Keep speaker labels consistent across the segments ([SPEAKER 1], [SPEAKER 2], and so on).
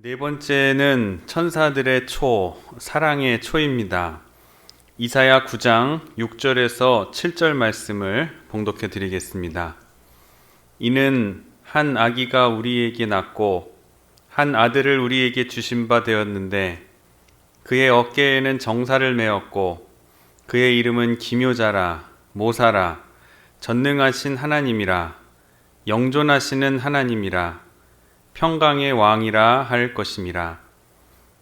[SPEAKER 1] 네 번째는 천사들의 초, 사랑의 초입니다. 이사야 9장 6절에서 7절 말씀을 봉독해 드리겠습니다. 이는 한 아기가 우리에게 낳고 한 아들을 우리에게 주신 바 되었는데 그의 어깨에는 정사를 메었고 그의 이름은 기묘자라, 모사라, 전능하신 하나님이라, 영존하시는 하나님이라, 평강의 왕이라 할 것임이라.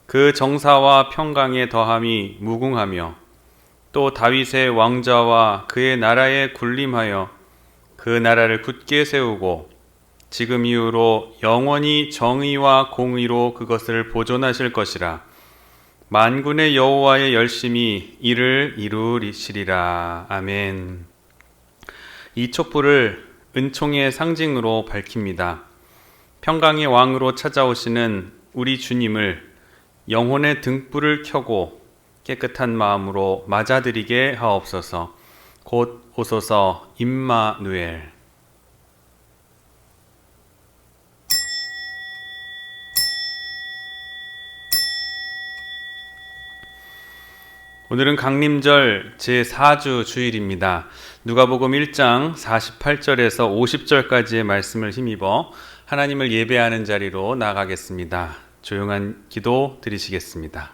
[SPEAKER 1] 그 정사와 평강의 더함이 무궁하며 또 다윗의 왕좌와 그의 나라에 군림하여 그 나라를 굳게 세우고 지금 이후로 영원히 정의와 공의로 그것을 보존하실 것이라. 만군의 여호와의 열심히 이를 이루리시리라. 아멘. 이 촛불을 은총의 상징으로 밝힙니다. 평강의 왕으로 찾아오시는 우리 주님을 영혼의 등불을 켜고 깨끗한 마음으로 맞아들이게 하옵소서. 곧 오소서 임마누엘. 오늘은 강림절 제4주 주일입니다. 누가복음 1장 48절에서 50절까지의 말씀을 힘입어 하나님을 예배하는 자리로 나가겠습니다. 조용한 기도 드리시겠습니다.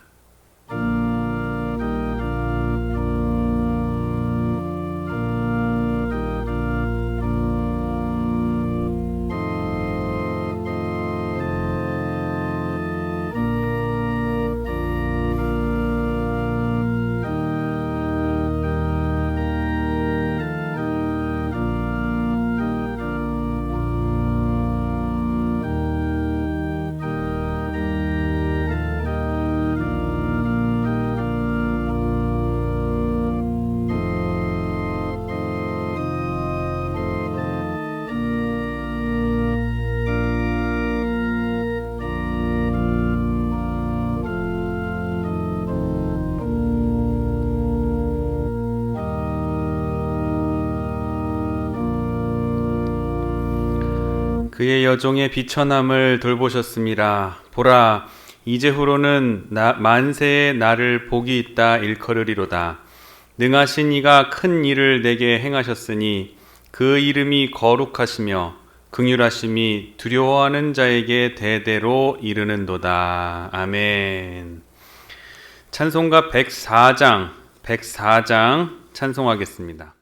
[SPEAKER 1] 그의 여종의 비천함을 돌보셨음이라. 보라, 이제후로는 만세의 나를 복이 있다 일컬으리로다. 능하신 이가 큰 일을 내게 행하셨으니 그 이름이 거룩하시며 긍휼하심이 두려워하는 자에게 대대로 이르는도다. 아멘. 찬송가 104장 찬송하겠습니다.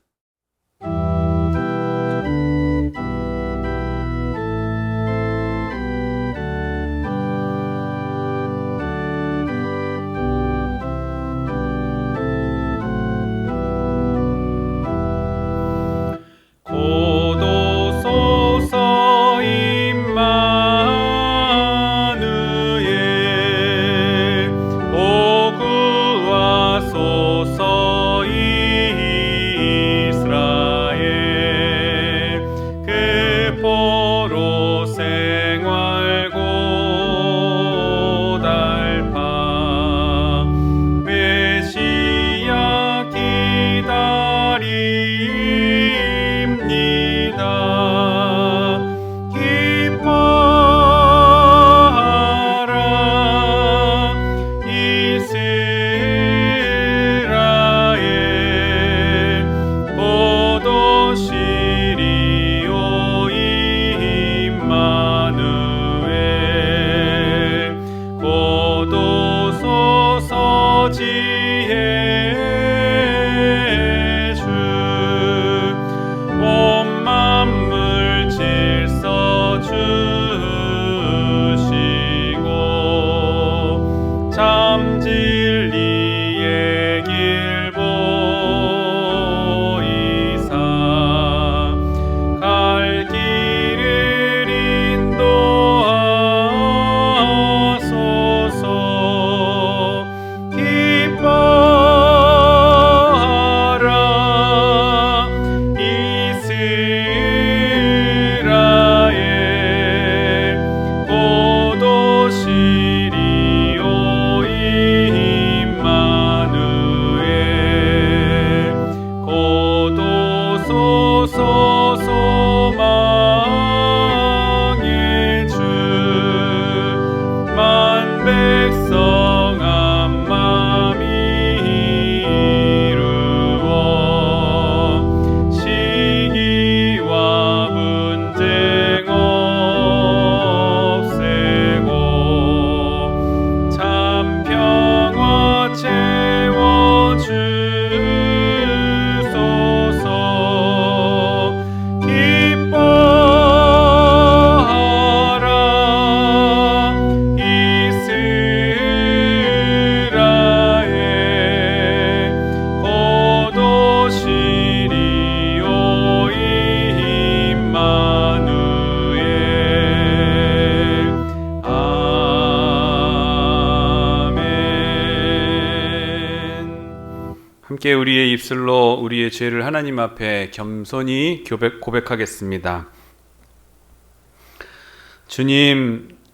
[SPEAKER 1] 함께 우리의 입술로 우리의 죄를 하나님 앞에 겸손히 고백하겠습니다.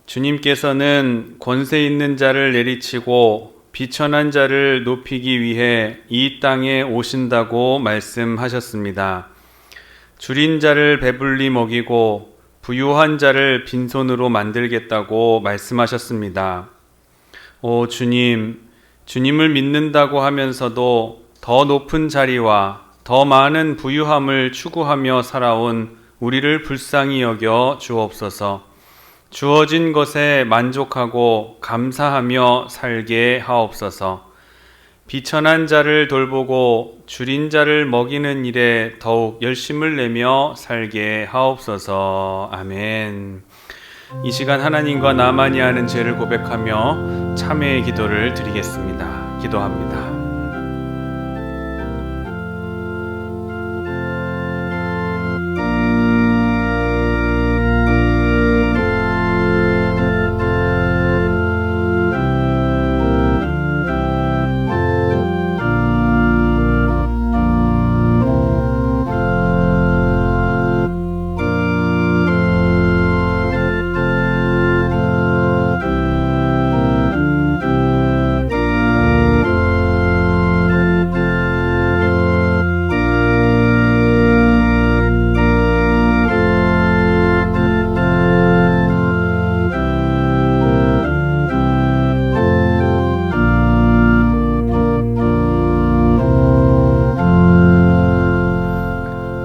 [SPEAKER 1] 주님께서는 권세 있는 자를 내리치고 비천한 자를 높이기 위해 이 땅에 오신다고 말씀하셨습니다. 줄인 자를 배불리 먹이고 부유한 자를 빈손으로 만들겠다고 말씀하셨습니다. 오 주님을 믿는다고 하면서도 더 높은 자리와 더 많은 부유함을 추구하며 살아온 우리를 불쌍히 여겨 주옵소서. 주어진 것에 만족하고 감사하며 살게 하옵소서. 비천한 자를 돌보고 줄인 자를 먹이는 일에 더욱 열심을 내며 살게 하옵소서. 아멘. 이 시간 하나님과 나만이 아는 죄를 고백하며 참회의 기도를 드리겠습니다. 기도합니다.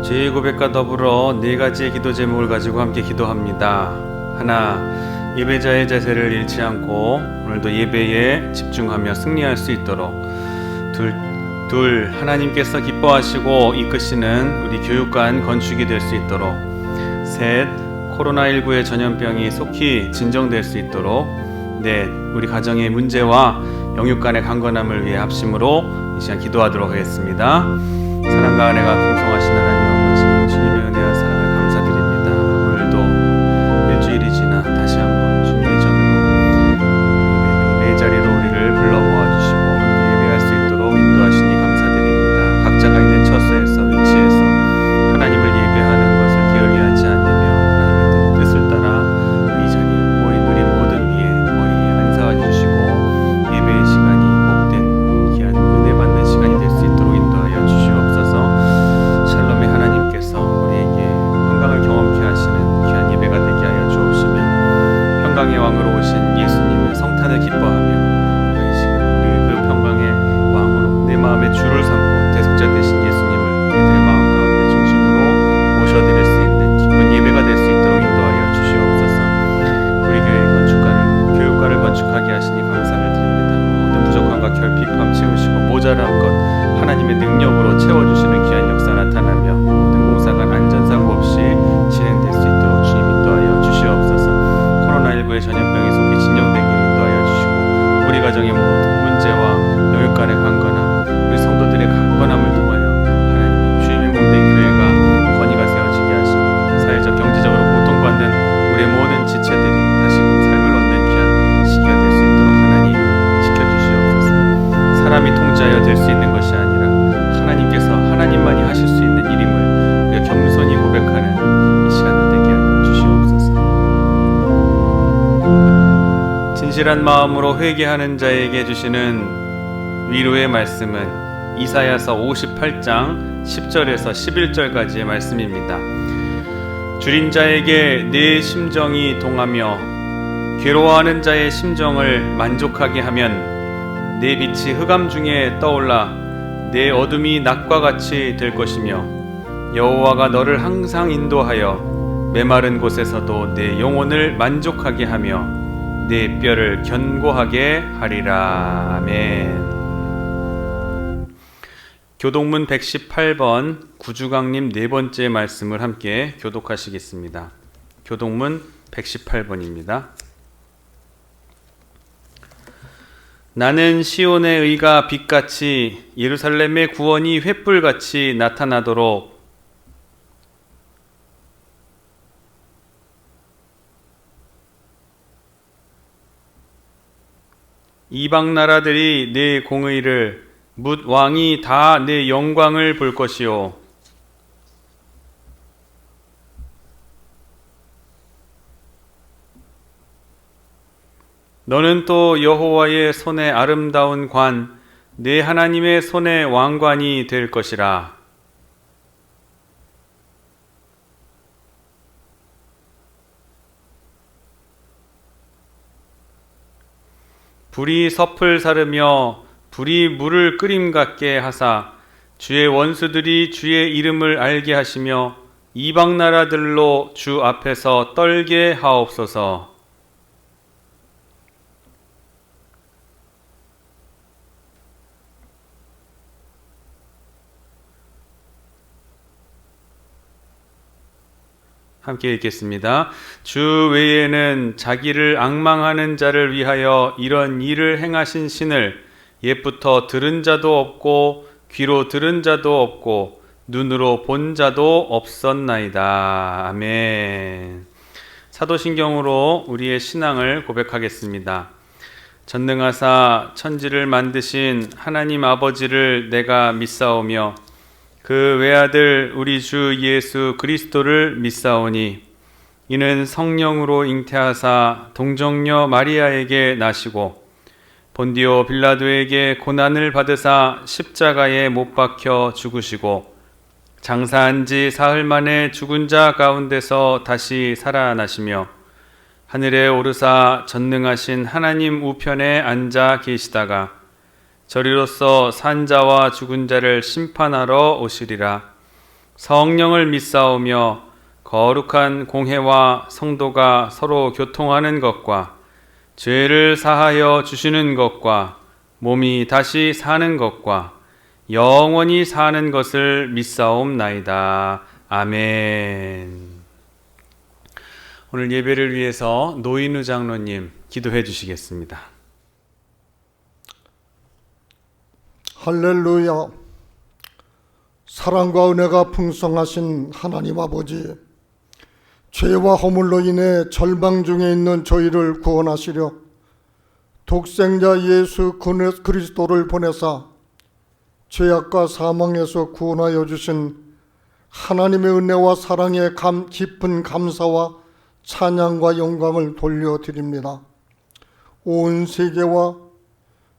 [SPEAKER 1] 죄의 고백과 더불어 네 가지의 기도 제목을 가지고 함께 기도합니다. 하나, 예배자의 자세를 잃지 않고 오늘도 예배에 집중하며 승리할 수 있도록. 둘, 하나님께서 기뻐하시고 이끄시는 우리 교육관 건축이 될 수 있도록. 셋, 코로나19의 전염병이 속히 진정될 수 있도록. 넷, 우리 가정의 문제와 영육 간의 강건함을 위해 합심으로 이 시간 기도하도록 하겠습니다. 사랑과 은혜가 풍성하신 하나님 아버지, 주님의 은혜와 사랑을 감사드립니다. 오늘도 일주일이 지나 다시 한번 주님의 전으로 예배 자리로 우리를 불러 모아주시고 함께 예배할 수 있도록 인도하시니 감사드립니다. 각자가 있는 처소에서 위치에서 하나님을 예배하는 것을 게을리하지 않으며 하나님의 뜻을 따라 이 자리에 모인 우리 모든 위에 머리에 앉아 주시고 예배의 시간이 복된 귀한 은혜 받는 시간이 될 수 있도록 인도하여 주시옵소서. 샬롬의 하나님께서 우리에게 평강을 경험케 하시는 귀한 예배가 되게 하여 주옵시며 평강의 왕으로 오신 예수님의 성탄을 기뻐하며 이 시간 우리 그 평강의 왕으로 내 마음의 주를 삼고 대속자 되신 예수님을 우리들의 마음 가운데 중심으로 모셔드릴 수 있는 기쁜 예배가 될 수 있도록 인도하여 주시옵소서. 우리 교회 교육과를 건축하게 하시니 감사를 드립니다. 모든 부족함과 결핍함 채우시고 모자란 것 하나님의 능력으로 채워주시는 귀한 역사 나타나며 모든 공사가 안전사고 없이 진행될 수 있도록 주님 인도하여 주시옵소서. 코로나19의 전염병이 속히 진정되기를 인도하여 주시고 우리 가정의 모든 문제와 영육 간의 강건함, 우리 성도들의 강건함을 통하여 하나님의 주님의 몸된 교회가 권위가 세워지게 하시고 사회적 경제적으로 고통받는 우리의 모든 지체들이 다시금 삶을 얻는 귀한 시기가 될 수 있도록 하나님 지켜주시옵소서. 사람이 통제하여 될 수 있는 것이 아니라 하나님께서 하나님만이 하실 수 있는 일임을 우리가 겸손히 고백하는 이 시간을 되게 하여 주시옵소서. 진실한 마음으로 회개하는 자에게 주시는 위로의 말씀은 이사야서 58장 10절에서 11절까지의 말씀입니다. 줄인 자에게 내 심정이 동하며 괴로워하는 자의 심정을 만족하게 하면 내 빛이 흑암 중에 떠올라 내 어둠이 낮과 같이 될 것이며 여호와가 너를 항상 인도하여 메마른 곳에서도 내 영혼을 만족하게 하며 내 뼈를 견고하게 하리라. 아멘. 교독문 118번 구주강님 네 번째 말씀을 함께 교독하시겠습니다. 교독문 118번입니다. 나는 시온의 의가 빛같이 예루살렘의 구원이 횃불같이 나타나도록 이방 나라들이 내 공의를 뭇 왕이 다 내 영광을 볼 것이요 너는 또 여호와의 손에 아름다운 관, 내 하나님의 손에 왕관이 될 것이라. 불이 섭을 사르며 불이 물을 끓임 같게 하사 주의 원수들이 주의 이름을 알게 하시며 이방 나라들로 주 앞에서 떨게 하옵소서. 함께 읽겠습니다. 주 외에는 자기를 앙망하는 자를 위하여 이런 일을 행하신 신을 옛부터 들은 자도 없고 귀로 들은 자도 없고 눈으로 본 자도 없었나이다. 아멘. 사도신경으로 우리의 신앙을 고백하겠습니다. 전능하사 천지를 만드신 하나님 아버지를 내가 믿사오며 그 외아들 우리 주 예수 그리스도를 믿사오니 이는 성령으로 잉태하사 동정녀 마리아에게 나시고 본디오 빌라도에게 고난을 받으사 십자가에 못 박혀 죽으시고 장사한 지 사흘 만에 죽은 자 가운데서 다시 살아나시며 하늘에 오르사 전능하신 하나님 우편에 앉아 계시다가 저리로서 산 자와 죽은 자를 심판하러 오시리라. 성령을 믿사오며 거룩한 공회와 성도가 서로 교통하는 것과 죄를 사하여 주시는 것과 몸이 다시 사는 것과 영원히 사는 것을 믿사옵나이다. 아멘. 오늘 예배를 위해서 노인우 장로님 기도해 주시겠습니다.
[SPEAKER 2] 할렐루야. 사랑과 은혜가 풍성하신 하나님 아버지, 죄와 허물로 인해 절망 중에 있는 저희를 구원하시려 독생자 예수 그리스도를 보내사 죄악과 사망에서 구원하여 주신 하나님의 은혜와 사랑에 깊은 감사와 찬양과 영광을 돌려드립니다. 온 세계와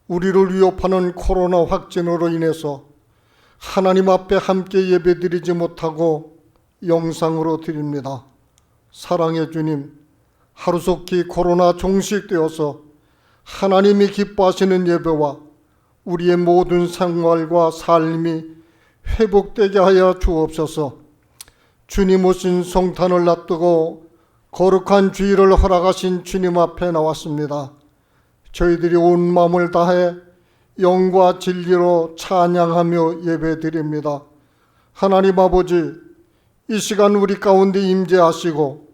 [SPEAKER 2] 우리를 위협하는 코로나 확진으로 인해서 하나님 앞에 함께 예배드리지 못하고 영상으로 드립니다. 사랑의 주님, 하루속히 코로나 종식되어서 하나님이 기뻐하시는 예배와 우리의 모든 생활과 삶이 회복되게 하여 주옵소서. 주님 오신 성탄을 놔두고 거룩한 주일을 허락하신 주님 앞에 나왔습니다. 저희들이 온 마음을 다해 영과 진리로 찬양하며 예배드립니다. 하나님 아버지, 이 시간 우리 가운데 임재하시고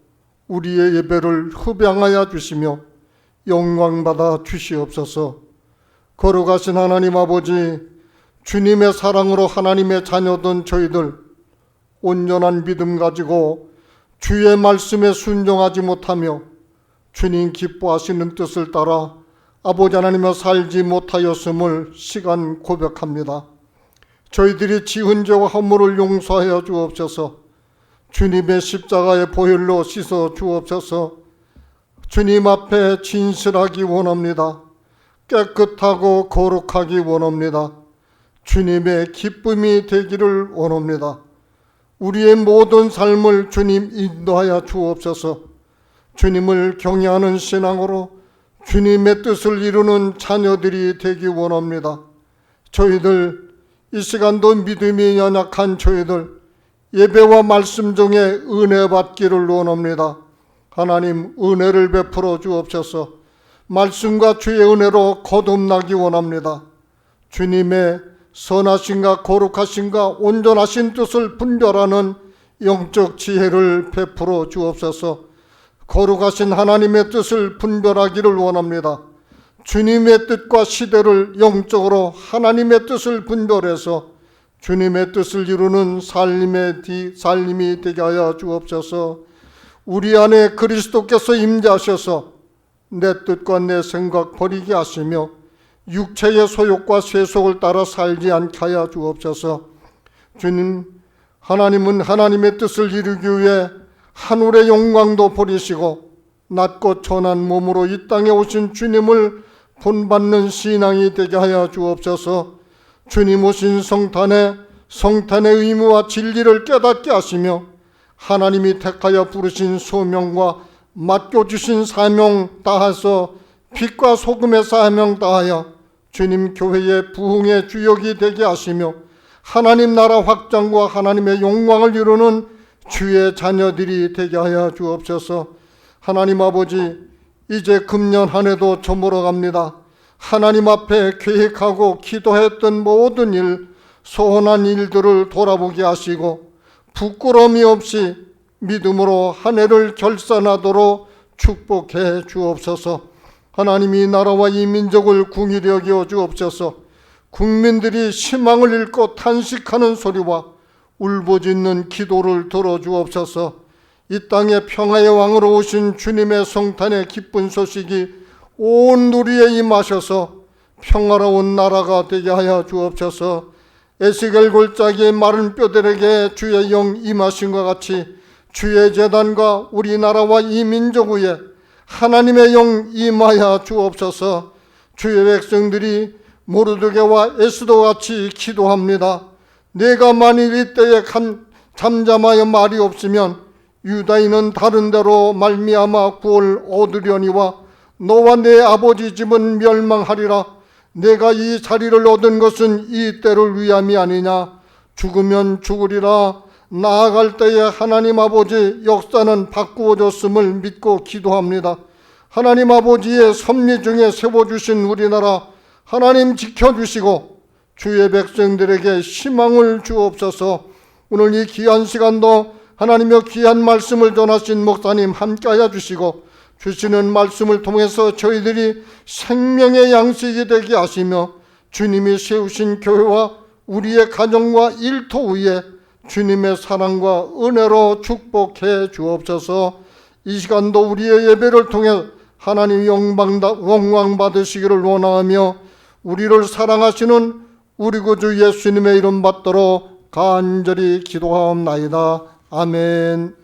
[SPEAKER 2] 우리의 예배를 흡양하여 주시며 영광받아 주시옵소서. 거룩하신 하나님 아버지, 주님의 사랑으로 하나님의 자녀된 저희들 온전한 믿음 가지고 주의 말씀에 순종하지 못하며 주님 기뻐하시는 뜻을 따라 아버지 하나님과 살지 못하였음을 시간 고백합니다. 저희들이 지은 죄와 허물을 용서하여 주옵소서. 주님의 십자가의 보혈로 씻어 주옵소서. 주님 앞에 진실하기 원합니다. 깨끗하고 거룩하기 원합니다. 주님의 기쁨이 되기를 원합니다. 우리의 모든 삶을 주님 인도하여 주옵소서. 주님을 경외하는 신앙으로 주님의 뜻을 이루는 자녀들이 되기 원합니다. 저희들 이 시간도 믿음이 연약한 저희들 예배와 말씀 중에 은혜 받기를 원합니다. 하나님 은혜를 베풀어 주옵소서. 말씀과 주의 은혜로 거듭나기 원합니다. 주님의 선하신가 거룩하신가 온전하신 뜻을 분별하는 영적 지혜를 베풀어 주옵소서. 거룩하신 하나님의 뜻을 분별하기를 원합니다. 주님의 뜻과 시대를 영적으로 하나님의 뜻을 분별해서 주님의 뜻을 이루는 삶이 되게 하여 주옵소서. 우리 안에 그리스도께서 임재하셔서 내 뜻과 내 생각 버리게 하시며 육체의 소욕과 세속을 따라 살지 않게 하여 주옵소서. 주님, 하나님은 하나님의 뜻을 이루기 위해 하늘의 영광도 버리시고 낮고 천한 몸으로 이 땅에 오신 주님을 본받는 신앙이 되게 하여 주옵소서. 주님 오신 성탄의 의무와 진리를 깨닫게 하시며 하나님이 택하여 부르신 소명과 맡겨주신 사명 다하서 빛과 소금의 사명 다하여 주님 교회의 부흥의 주역이 되게 하시며 하나님 나라 확장과 하나님의 영광을 이루는 주의 자녀들이 되게 하여 주옵소서. 하나님 아버지, 이제 금년 한 해도 저물어 갑니다. 하나님 앞에 계획하고 기도했던 모든 일, 소원한 일들을 돌아보게 하시고 부끄러움이 없이 믿음으로 한 해를 결산하도록 축복해 주옵소서. 하나님이 나라와 이 민족을 궁히 여겨 주옵소서. 국민들이 희망을 잃고 탄식하는 소리와 울부짖는 기도를 들어주옵소서. 이 땅에 평화의 왕으로 오신 주님의 성탄의 기쁜 소식이 온 누리에 임하셔서 평화로운 나라가 되게 하여 주옵소서. 에스겔 골짜기의 마른 뼈들에게 주의 영 임하신 것 같이 주의 제단과 우리나라와 이 민족 위에 하나님의 영 임하여 주옵소서. 주의 백성들이 모르드게와 에스더 같이 기도합니다. 내가 만일 이때에 잠잠하여 말이 없으면 유다인은 다른 데로 말미암아 구원을 얻으려니와 너와 내 아버지 집은 멸망하리라. 내가 이 자리를 얻은 것은 이 때를 위함이 아니냐. 죽으면 죽으리라. 나아갈 때에 하나님 아버지 역사는 바꾸어졌음을 믿고 기도합니다. 하나님 아버지의 섭리 중에 세워주신 우리나라 하나님 지켜주시고 주의 백성들에게 희망을 주옵소서. 오늘 이 귀한 시간도 하나님의 귀한 말씀을 전하신 목사님 함께하여 주시고 주시는 말씀을 통해서 저희들이 생명의 양식이 되게 하시며 주님이 세우신 교회와 우리의 가정과 일터 위에 주님의 사랑과 은혜로 축복해 주옵소서. 이 시간도 우리의 예배를 통해 하나님 영광 받으시기를 원하며 우리를 사랑하시는 우리 구주 예수님의 이름 받도록 간절히 기도하옵나이다. 아멘.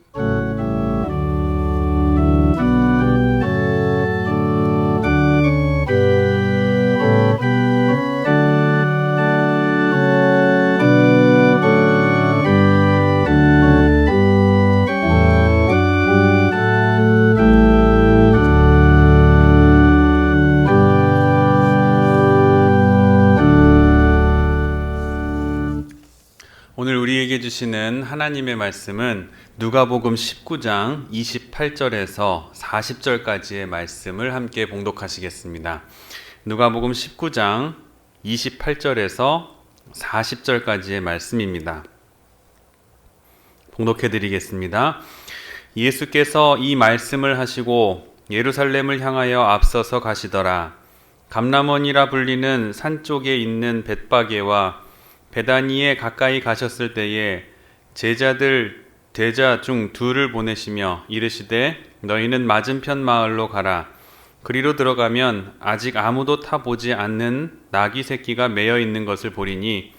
[SPEAKER 1] 오늘 우리에게 주시는 하나님의 말씀은 누가복음 19장 28절에서 40절까지의 말씀을 함께 봉독하시겠습니다. 누가복음 19장 28절에서 40절까지의 말씀입니다. 봉독해 드리겠습니다. 예수께서 이 말씀을 하시고 예루살렘을 향하여 앞서서 가시더라. 감람원이라 불리는 산 쪽에 있는 벳바게와 베다니에 가까이 가셨을 때에 제자들 대자 중 둘을 보내시며 이르시되 너희는 맞은편 마을로 가라. 그리로 들어가면 아직 아무도 타보지 않는 나귀 새끼가 매여 있는 것을 보리니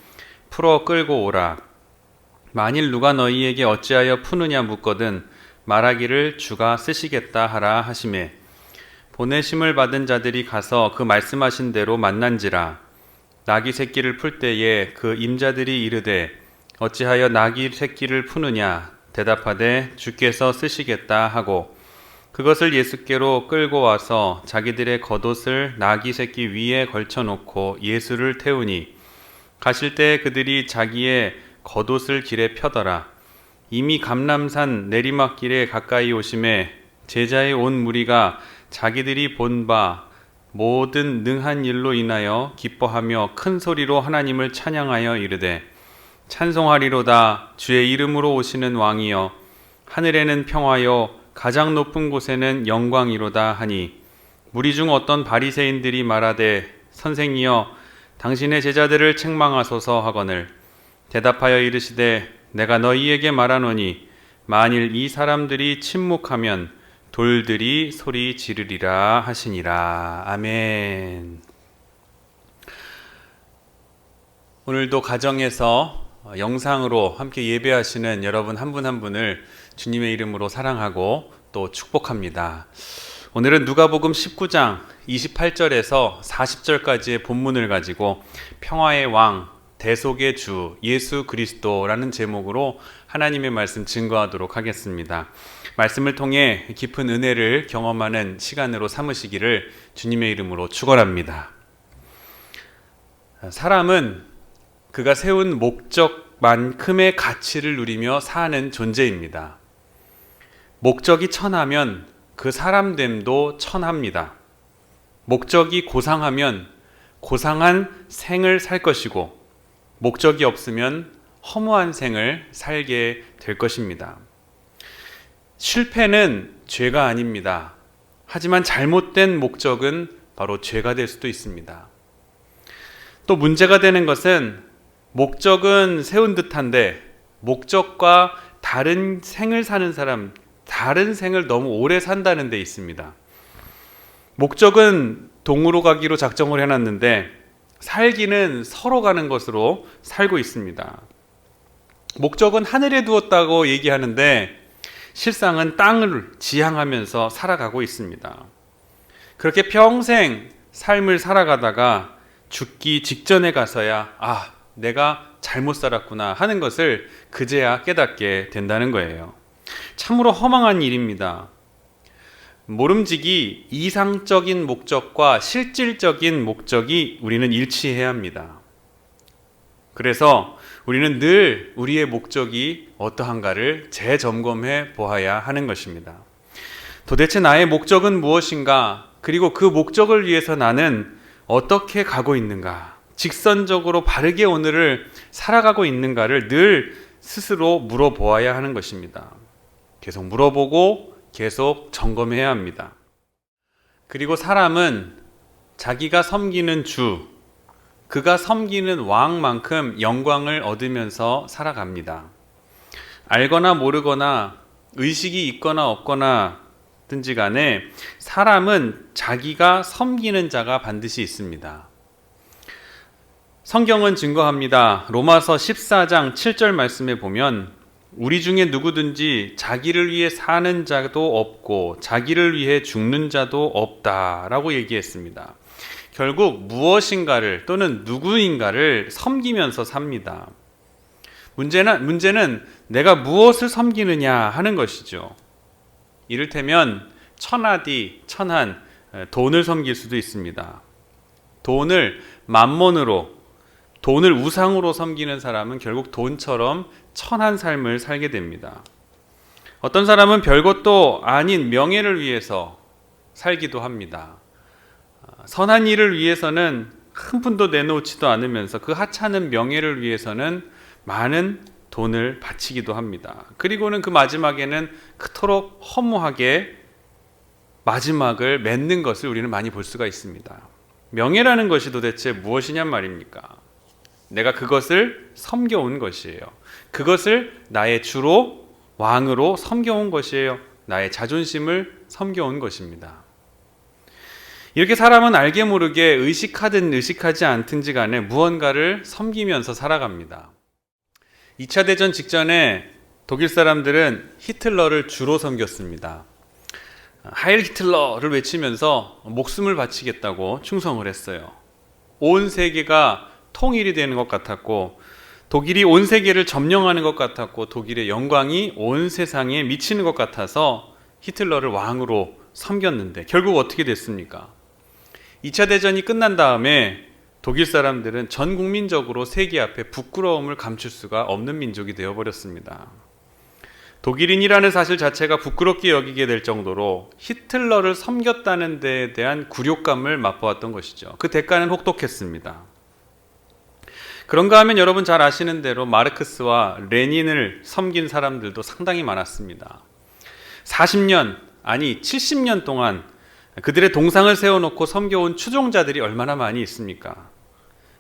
[SPEAKER 1] 풀어 끌고 오라. 만일 누가 너희에게 어찌하여 푸느냐 묻거든 말하기를 주가 쓰시겠다 하라 하시매 보내심을 받은 자들이 가서 그 말씀하신 대로 만난지라. 나귀 새끼를 풀 때에 그 임자들이 이르되 어찌하여 나귀 새끼를 푸느냐 대답하되 주께서 쓰시겠다 하고 그것을 예수께로 끌고 와서 자기들의 겉옷을 나귀 새끼 위에 걸쳐놓고 예수를 태우니 가실 때 그들이 자기의 겉옷을 길에 펴더라. 이미 감람산 내리막길에 가까이 오심에 제자의 온 무리가 자기들이 본 바 모든 능한 일로 인하여 기뻐하며 큰 소리로 하나님을 찬양하여 이르되 찬송하리로다. 주의 이름으로 오시는 왕이여 하늘에는 평화여 가장 높은 곳에는 영광이로다 하니 무리 중 어떤 바리새인들이 말하되 선생이여 당신의 제자들을 책망하소서 하거늘 대답하여 이르시되 내가 너희에게 말하노니 만일 이 사람들이 침묵하면 돌들이 소리 지르리라 하시니라. 아멘. 오늘도 가정에서 영상으로 함께 예배하시는 여러분 한 분 한 분을 주님의 이름으로 사랑하고 또 축복합니다. 오늘은 누가복음 19장 28절에서 40절까지의 본문을 가지고 평화의 왕, 대속의 주, 예수 그리스도라는 제목으로 하나님의 말씀 증거하도록 하겠습니다. 말씀을 통해 깊은 은혜를 경험하는 시간으로 삼으시기를 주님의 이름으로 축원합니다. 사람은 그가 세운 목적만큼의 가치를 누리며 사는 존재입니다. 목적이 천하면 그 사람됨도 천합니다. 목적이 고상하면 고상한 생을 살 것이고 목적이 없으면 허무한 생을 살게 될 것입니다. 실패는 죄가 아닙니다. 하지만 잘못된 목적은 바로 죄가 될 수도 있습니다. 또 문제가 되는 것은 목적은 세운 듯한데 목적과 다른 생을 사는 사람, 다른 생을 너무 오래 산다는 데 있습니다. 목적은 동으로 가기로 작정을 해놨는데 살기는 서로 가는 것으로 살고 있습니다. 목적은 하늘에 두었다고 얘기하는데 실상은 땅을 지향하면서 살아가고 있습니다. 그렇게 평생 삶을 살아가다가 죽기 직전에 가서야 내가 잘못 살았구나 하는 것을 그제야 깨닫게 된다는 거예요. 참으로 허망한 일입니다. 모름지기 이상적인 목적과 실질적인 목적이 우리는 일치해야 합니다. 그래서 우리는 늘 우리의 목적이 어떠한가를 재점검해 보아야 하는 것입니다. 도대체 나의 목적은 무엇인가? 그리고 그 목적을 위해서 나는 어떻게 가고 있는가? 직선적으로 바르게 오늘을 살아가고 있는가를 늘 스스로 물어보아야 하는 것입니다. 계속 물어보고 계속 점검해야 합니다. 그리고 사람은 자기가 섬기는 주, 그가 섬기는 왕만큼 영광을 얻으면서 살아갑니다. 알거나 모르거나 의식이 있거나 없거나 든지 간에 사람은 자기가 섬기는 자가 반드시 있습니다. 성경은 증거합니다. 로마서 14장 7절 말씀에 보면 우리 중에 누구든지 자기를 위해 사는 자도 없고 자기를 위해 죽는 자도 없다라고 얘기했습니다. 결국 무엇인가를 또는 누구인가를 섬기면서 삽니다. 문제는 내가 무엇을 섬기느냐 하는 것이죠. 이를테면 천하디, 천한, 돈을 섬길 수도 있습니다. 돈을 만몬으로, 돈을 우상으로 섬기는 사람은 결국 돈처럼 천한 삶을 살게 됩니다. 어떤 사람은 별것도 아닌 명예를 위해서 살기도 합니다. 선한 일을 위해서는 한 푼도 내놓지도 않으면서 그 하찮은 명예를 위해서는 많은 돈을 바치기도 합니다. 그리고는 그 마지막에는 그토록 허무하게 마지막을 맺는 것을 우리는 많이 볼 수가 있습니다. 명예라는 것이 도대체 무엇이냔 말입니까? 내가 그것을 섬겨온 것이에요. 그것을 나의 주로 왕으로 섬겨온 것이에요. 나의 자존심을 섬겨온 것입니다. 이렇게 사람은 알게 모르게 의식하든 의식하지 않든지 간에 무언가를 섬기면서 살아갑니다. 2차 대전 직전에 독일 사람들은 히틀러를 주로 섬겼습니다. 하일 히틀러를 외치면서 목숨을 바치겠다고 충성을 했어요. 온 세계가 통일이 되는 것 같았고 독일이 온 세계를 점령하는 것 같았고 독일의 영광이 온 세상에 미치는 것 같아서 히틀러를 왕으로 섬겼는데 결국 어떻게 됐습니까? 2차 대전이 끝난 다음에 독일 사람들은 전 국민적으로 세계 앞에 부끄러움을 감출 수가 없는 민족이 되어버렸습니다. 독일인이라는 사실 자체가 부끄럽게 여기게 될 정도로 히틀러를 섬겼다는 데에 대한 굴욕감을 맛보았던 것이죠. 그 대가는 혹독했습니다. 그런가 하면 여러분 잘 아시는 대로 마르크스와 레닌을 섬긴 사람들도 상당히 많았습니다. 40년, 아니 70년 동안 그들의 동상을 세워놓고 섬겨온 추종자들이 얼마나 많이 있습니까?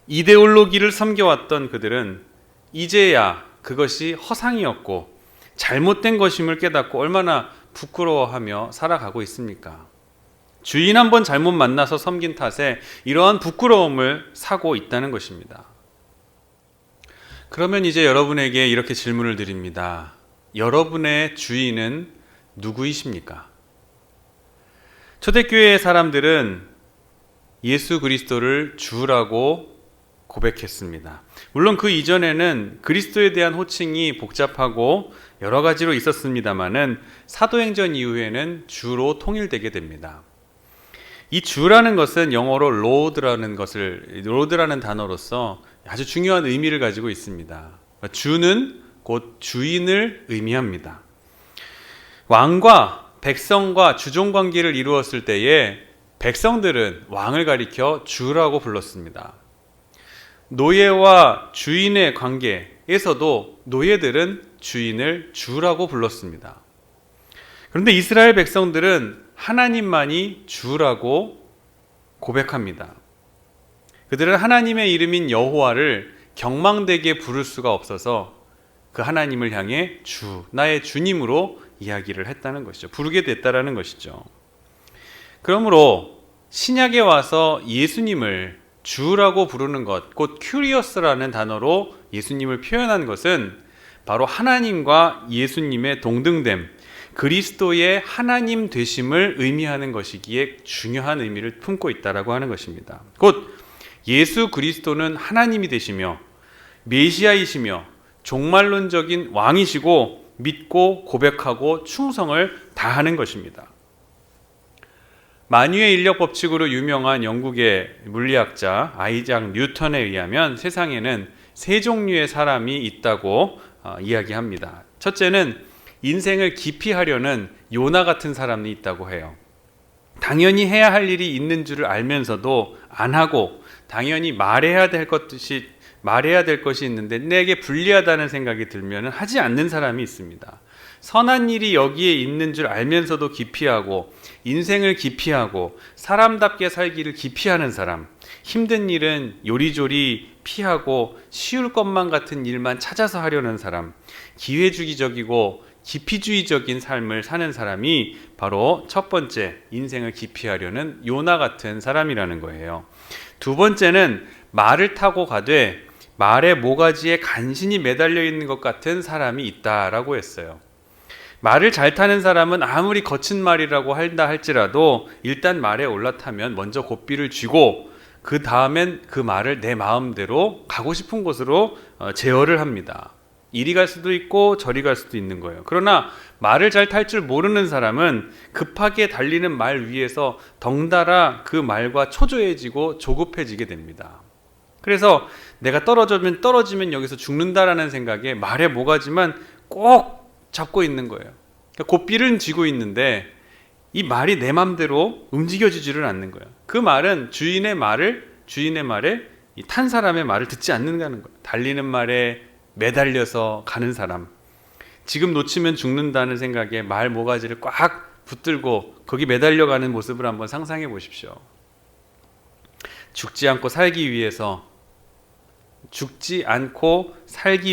[SPEAKER 1] 이데올로기를 섬겨왔던 그들은 이제야 그것이 허상이었고 잘못된 것임을 깨닫고 얼마나 부끄러워하며 살아가고 있습니까? 주인 한 번 잘못 만나서 섬긴 탓에 이러한 부끄러움을 사고 있다는 것입니다. 그러면 이제 여러분에게 이렇게 질문을 드립니다. 여러분의 주인은 누구이십니까? 초대교회의 사람들은 예수 그리스도를 주라고 고백했습니다. 물론 그 이전에는 그리스도에 대한 호칭이 복잡하고 여러 가지로 있었습니다만은 사도행전 이후에는 주로 통일되게 됩니다. 이 주라는 것은 영어로 로드라는 단어로서 아주 중요한 의미를 가지고 있습니다. 주는 곧 주인을 의미합니다. 왕과 백성과 주종 관계를 이루었을 때에 백성들은 왕을 가리켜 주라고 불렀습니다. 노예와 주인의 관계에서도 노예들은 주인을 주라고 불렀습니다. 그런데 이스라엘 백성들은 하나님만이 주라고 고백합니다. 그들은 하나님의 이름인 여호와를 경망되게 부를 수가 없어서 그 하나님을 향해 주, 나의 주님으로 이야기를 했다는 것이죠. 부르게 됐다라는 것이죠. 그러므로 신약에 와서 예수님을 주라고 부르는 것, 곧 큐리어스라는 단어로 예수님을 표현한 것은 바로 하나님과 예수님의 동등됨, 그리스도의 하나님 되심을 의미하는 것이기에 중요한 의미를 품고 있다라고 하는 것입니다. 곧 예수 그리스도는 하나님이 되시며 메시아이시며 종말론적인 왕이시고 믿고 고백하고 충성을 다하는 것입니다. 만유의 인력 법칙으로 유명한 영국의 물리학자 아이작 뉴턴에 의하면 세상에는 세 종류의 사람이 있다고 이야기합니다. 첫째는 인생을 깊이 하려는 요나 같은 사람이 있다고 해요. 당연히 해야 할 일이 있는 줄을 알면서도 안 하고 당연히 말해야 될 것이 있는데 내게 불리하다는 생각이 들면 하지 않는 사람이 있습니다. 선한 일이 여기에 있는 줄 알면서도 기피하고 인생을 기피하고 사람답게 살기를 기피하는 사람, 힘든 일은 요리조리 피하고 쉬울 것만 같은 일만 찾아서 하려는 사람, 기회주의적이고 기피주의적인 삶을 사는 사람이 바로 첫 번째 인생을 기피하려는 요나 같은 사람이라는 거예요. 두 번째는 말을 타고 가되 말의 모가지에 간신히 매달려 있는 것 같은 사람이 있다라고 했어요. 말을 잘 타는 사람은 아무리 거친 말이라고 한다 할지라도 일단 말에 올라타면 먼저 고삐를 쥐고 그 다음엔 그 말을 내 마음대로 가고 싶은 곳으로 제어를 합니다. 이리 갈 수도 있고 저리 갈 수도 있는 거예요. 그러나 말을 잘 탈 줄 모르는 사람은 급하게 달리는 말 위에서 덩달아 그 말과 초조해지고 조급해지게 됩니다. 그래서 내가 떨어지면 여기서 죽는다라는 생각에 말의 모가지만 꼭 잡고 있는 거예요. 고삐를 쥐고 있는데 이 말이 내 맘대로 움직여지지를 않는 거예요. 그 말은 주인의 말에 탄 사람의 말을 듣지 않는다는 거예요. 달리는 말에 매달려서 가는 사람, 지금 놓치면 죽는다는 생각에 말 모가지를 꽉 붙들고 거기 매달려가는 모습을 한번 상상해 보십시오. 죽지 않고 살기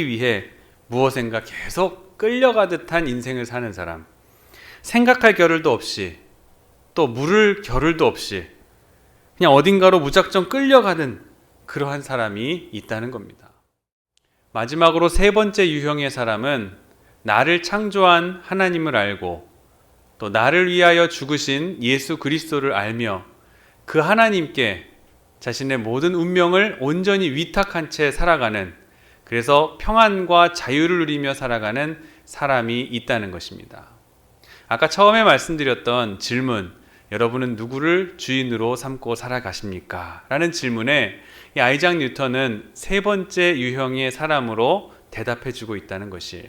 [SPEAKER 1] 위해 무엇인가 계속 끌려가듯한 인생을 사는 사람, 생각할 겨를도 없이 또 물을 겨를도 없이 그냥 어딘가로 무작정 끌려가는 그러한 사람이 있다는 겁니다. 마지막으로 세 번째 유형의 사람은 나를 창조한 하나님을 알고 또 나를 위하여 죽으신 예수 그리스도를 알며 그 하나님께 자신의 모든 운명을 온전히 위탁한 채 살아가는, 그래서 평안과 자유를 누리며 살아가는 사람이 있다는 것입니다. 아까 처음에 말씀드렸던 질문, 여러분은 누구를 주인으로 삼고 살아가십니까? 라는 질문에 이 아이작 뉴턴은 세 번째 유형의 사람으로 대답해주고 있다는 것이에요.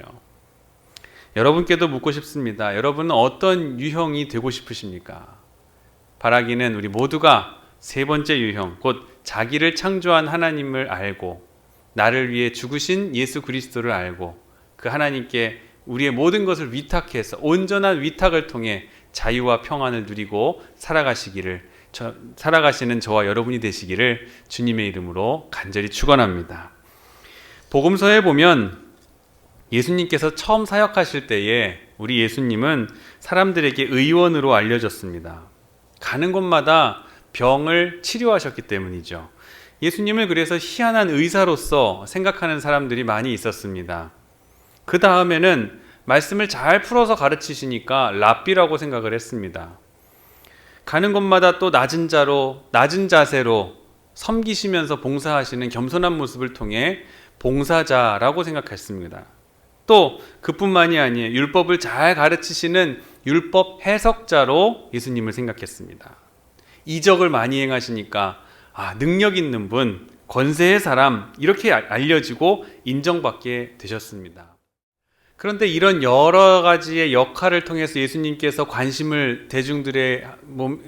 [SPEAKER 1] 여러분께도 묻고 싶습니다. 여러분은 어떤 유형이 되고 싶으십니까? 바라기는 우리 모두가 세 번째 유형, 곧 자기를 창조한 하나님을 알고 나를 위해 죽으신 예수 그리스도를 알고 그 하나님께 우리의 모든 것을 위탁해서 온전한 위탁을 통해 자유와 평안을 누리고 살아가시는 저와 여러분이 되시기를 주님의 이름으로 간절히 축원합니다. 복음서에 보면 예수님께서 처음 사역하실 때에 우리 예수님은 사람들에게 의원으로 알려졌습니다. 가는 곳마다 병을 치료하셨기 때문이죠. 예수님을 그래서 희한한 의사로서 생각하는 사람들이 많이 있었습니다. 그 다음에는 말씀을 잘 풀어서 가르치시니까 랍비라고 생각을 했습니다. 가는 곳마다 또 낮은 자세로 섬기시면서 봉사하시는 겸손한 모습을 통해 봉사자라고 생각했습니다. 또 그뿐만이 아니에요. 율법을 잘 가르치시는 율법 해석자로 예수님을 생각했습니다. 이적을 많이 행하시니까 능력 있는 분, 권세의 사람 이렇게 알려지고 인정받게 되셨습니다. 그런데 이런 여러 가지의 역할을 통해서 예수님께서 관심을 대중들의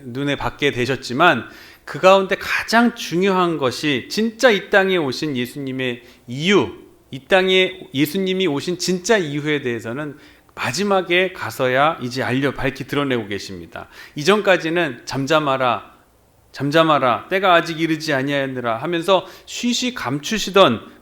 [SPEAKER 1] 눈에 받게 되셨지만 그 가운데 가장 중요한 것이 진짜 이 땅에 오신 예수님의 이유, 이 땅에 예수님이 오신 진짜 이유에 대해서는 마지막에 가서야 이제 밝히 드러내고 계십니다. 이전까지는 잠잠하라, 때가 아직 이르지 아니하였느라 하면서 쉬쉬 감추시던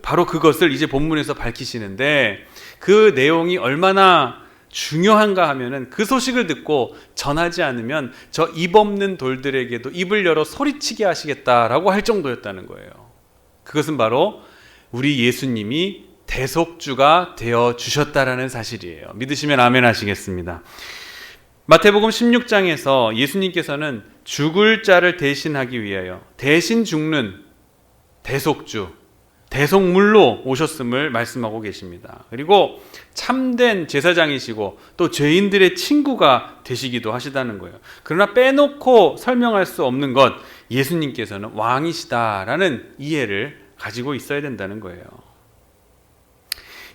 [SPEAKER 1] 바로 그것을 이제 본문에서 밝히시는데, 그 내용이 얼마나 중요한가 하면은 그 소식을 듣고 전하지 않으면 저 입 없는 돌들에게도 입을 열어 소리치게 하시겠다라고 할 정도였다는 거예요. 그것은 바로 우리 예수님이 대속주가 되어 주셨다라는 사실이에요. 믿으시면 아멘 하시겠습니다. 마태복음 16장에서 예수님께서는 죽을 자를 대신하기 위하여 대신 죽는 대속주, 대속물로 오셨음을 말씀하고 계십니다. 그리고 참된 제사장이시고 또 죄인들의 친구가 되시기도 하시다는 거예요. 그러나 빼놓고 설명할 수 없는 것, 예수님께서는 왕이시다라는 이해를 가지고 있어야 된다는 거예요.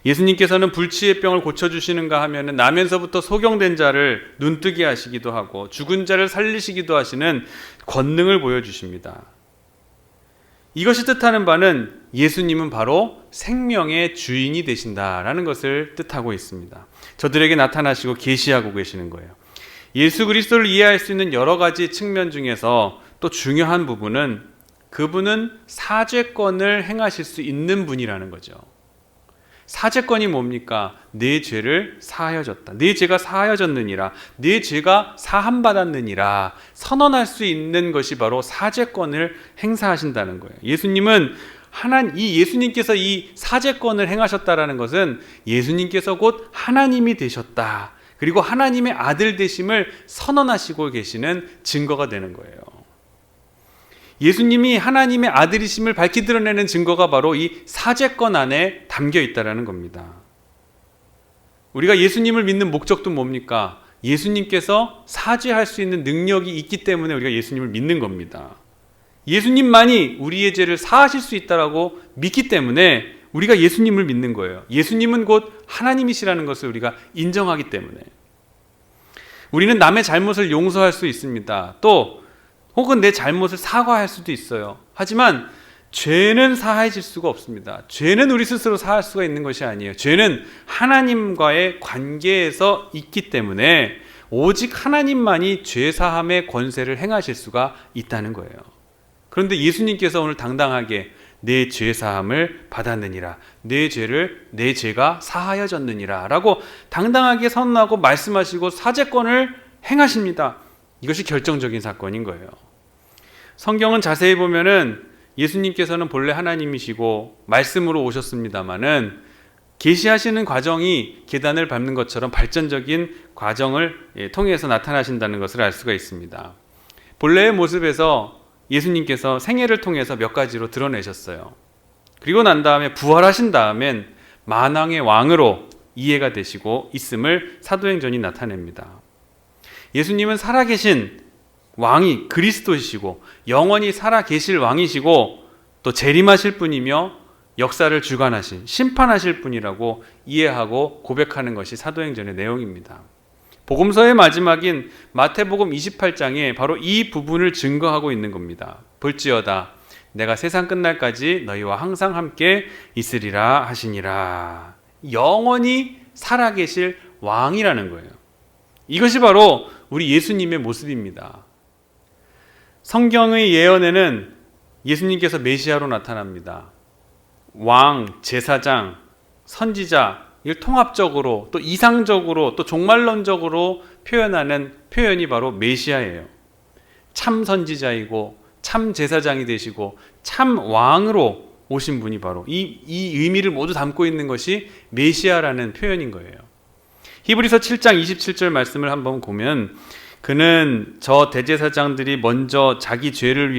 [SPEAKER 1] 예수님께서는 불치의 병을 고쳐주시는가 하면 나면서부터 소경된 자를 눈뜨게 하시기도 하고 죽은 자를 살리시기도 하시는 권능을 보여주십니다. 이것이 뜻하는 바는 예수님은 바로 생명의 주인이 되신다라는 것을 뜻하고 있습니다. 저들에게 나타나시고 계시하고 계시는 거예요. 예수 그리스도를 이해할 수 있는 여러 가지 측면 중에서 또 중요한 부분은 그분은 사죄권을 행하실 수 있는 분이라는 거죠. 사죄권이 뭡니까? 내 죄를 사하여졌다. 내 죄가 사하여졌느니라. 내 죄가 사함받았느니라. 선언할 수 있는 것이 바로 사죄권을 행사하신다는 거예요. 예수님은 예수님께서 이 사죄권을 행하셨다라는 것은 예수님께서 곧 하나님이 되셨다. 그리고 하나님의 아들 되심을 선언하시고 계시는 증거가 되는 거예요. 예수님이 하나님의 아들이심을 밝히 드러내는 증거가 바로 이 사죄권 안에 담겨 있다는 겁니다. 우리가 예수님을 믿는 목적도 뭡니까? 예수님께서 사죄할 수 있는 능력이 있기 때문에 우리가 예수님을 믿는 겁니다. 예수님만이 우리의 죄를 사하실 수 있다고 믿기 때문에 우리가 예수님을 믿는 거예요. 예수님은 곧 하나님이시라는 것을 우리가 인정하기 때문에. 우리는 남의 잘못을 용서할 수 있습니다. 또 혹은 내 잘못을 사과할 수도 있어요. 하지만 죄는 사해질 수가 없습니다. 죄는 우리 스스로 사할 수가 있는 것이 아니에요. 죄는 하나님과의 관계에서 있기 때문에 오직 하나님만이 죄 사함의 권세를 행하실 수가 있다는 거예요. 그런데 예수님께서 오늘 당당하게 내 죄 사함을 받았느니라, 내 죄가 사하여졌느니라 라고 당당하게 선언하고 말씀하시고 사죄권을 행하십니다. 이것이 결정적인 사건인 거예요. 성경은 자세히 보면은 예수님께서는 본래 하나님이시고 말씀으로 오셨습니다마는 계시하시는 과정이 계단을 밟는 것처럼 발전적인 과정을 통해서 나타나신다는 것을 알 수가 있습니다. 본래의 모습에서 예수님께서 생애를 통해서 몇 가지로 드러내셨어요. 그리고 난 다음에 부활하신 다음엔 만왕의 왕으로 이해가 되시고 있음을 사도행전이 나타냅니다. 예수님은 살아계신 왕이 그리스도이시고 영원히 살아계실 왕이시고 또 재림하실 분이며 역사를 주관하신 심판하실 분이라고 이해하고 고백하는 것이 사도행전의 내용입니다. 복음서의 마지막인 마태복음 28장에 바로 이 부분을 증거하고 있는 겁니다. 볼지어다 내가 세상 끝날까지 너희와 항상 함께 있으리라 하시니라. 영원히 살아계실 왕이라는 거예요. 이것이 바로 우리 예수님의 모습입니다. 성경의 예언에는 예수님께서 메시아로 나타납니다. 왕, 제사장, 선지자, 이걸 통합적으로 또 이상적으로 또 종말론적으로 표현하는 표현이 바로 메시아예요. 참 선지자이고 참 제사장이 되시고 참 왕으로 오신 분이 바로 이 의미를 모두 담고 있는 것이 메시아라는 표현인 거예요. 히브리서 7장 27절 말씀을 한번 보면 그는 저 대제사장들이 먼저 자기 죄를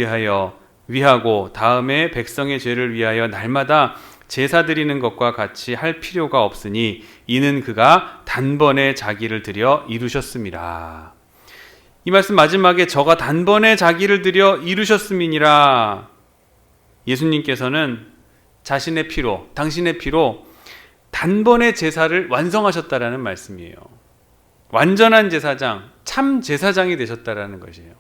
[SPEAKER 1] 위하고 다음에 백성의 죄를 위하여 날마다 제사 드리는 것과 같이 할 필요가 없으니 이는 그가 단번에 자기를 드려 이루셨음이라. 이 말씀 마지막에 저가 단번에 자기를 드려 이루셨음이니라. 예수님께서는 자신의 피로, 당신의 피로 단번에 제사를 완성하셨다라는 말씀이에요. 완전한 제사장, 참 제사장이 되셨다라는 것이에요.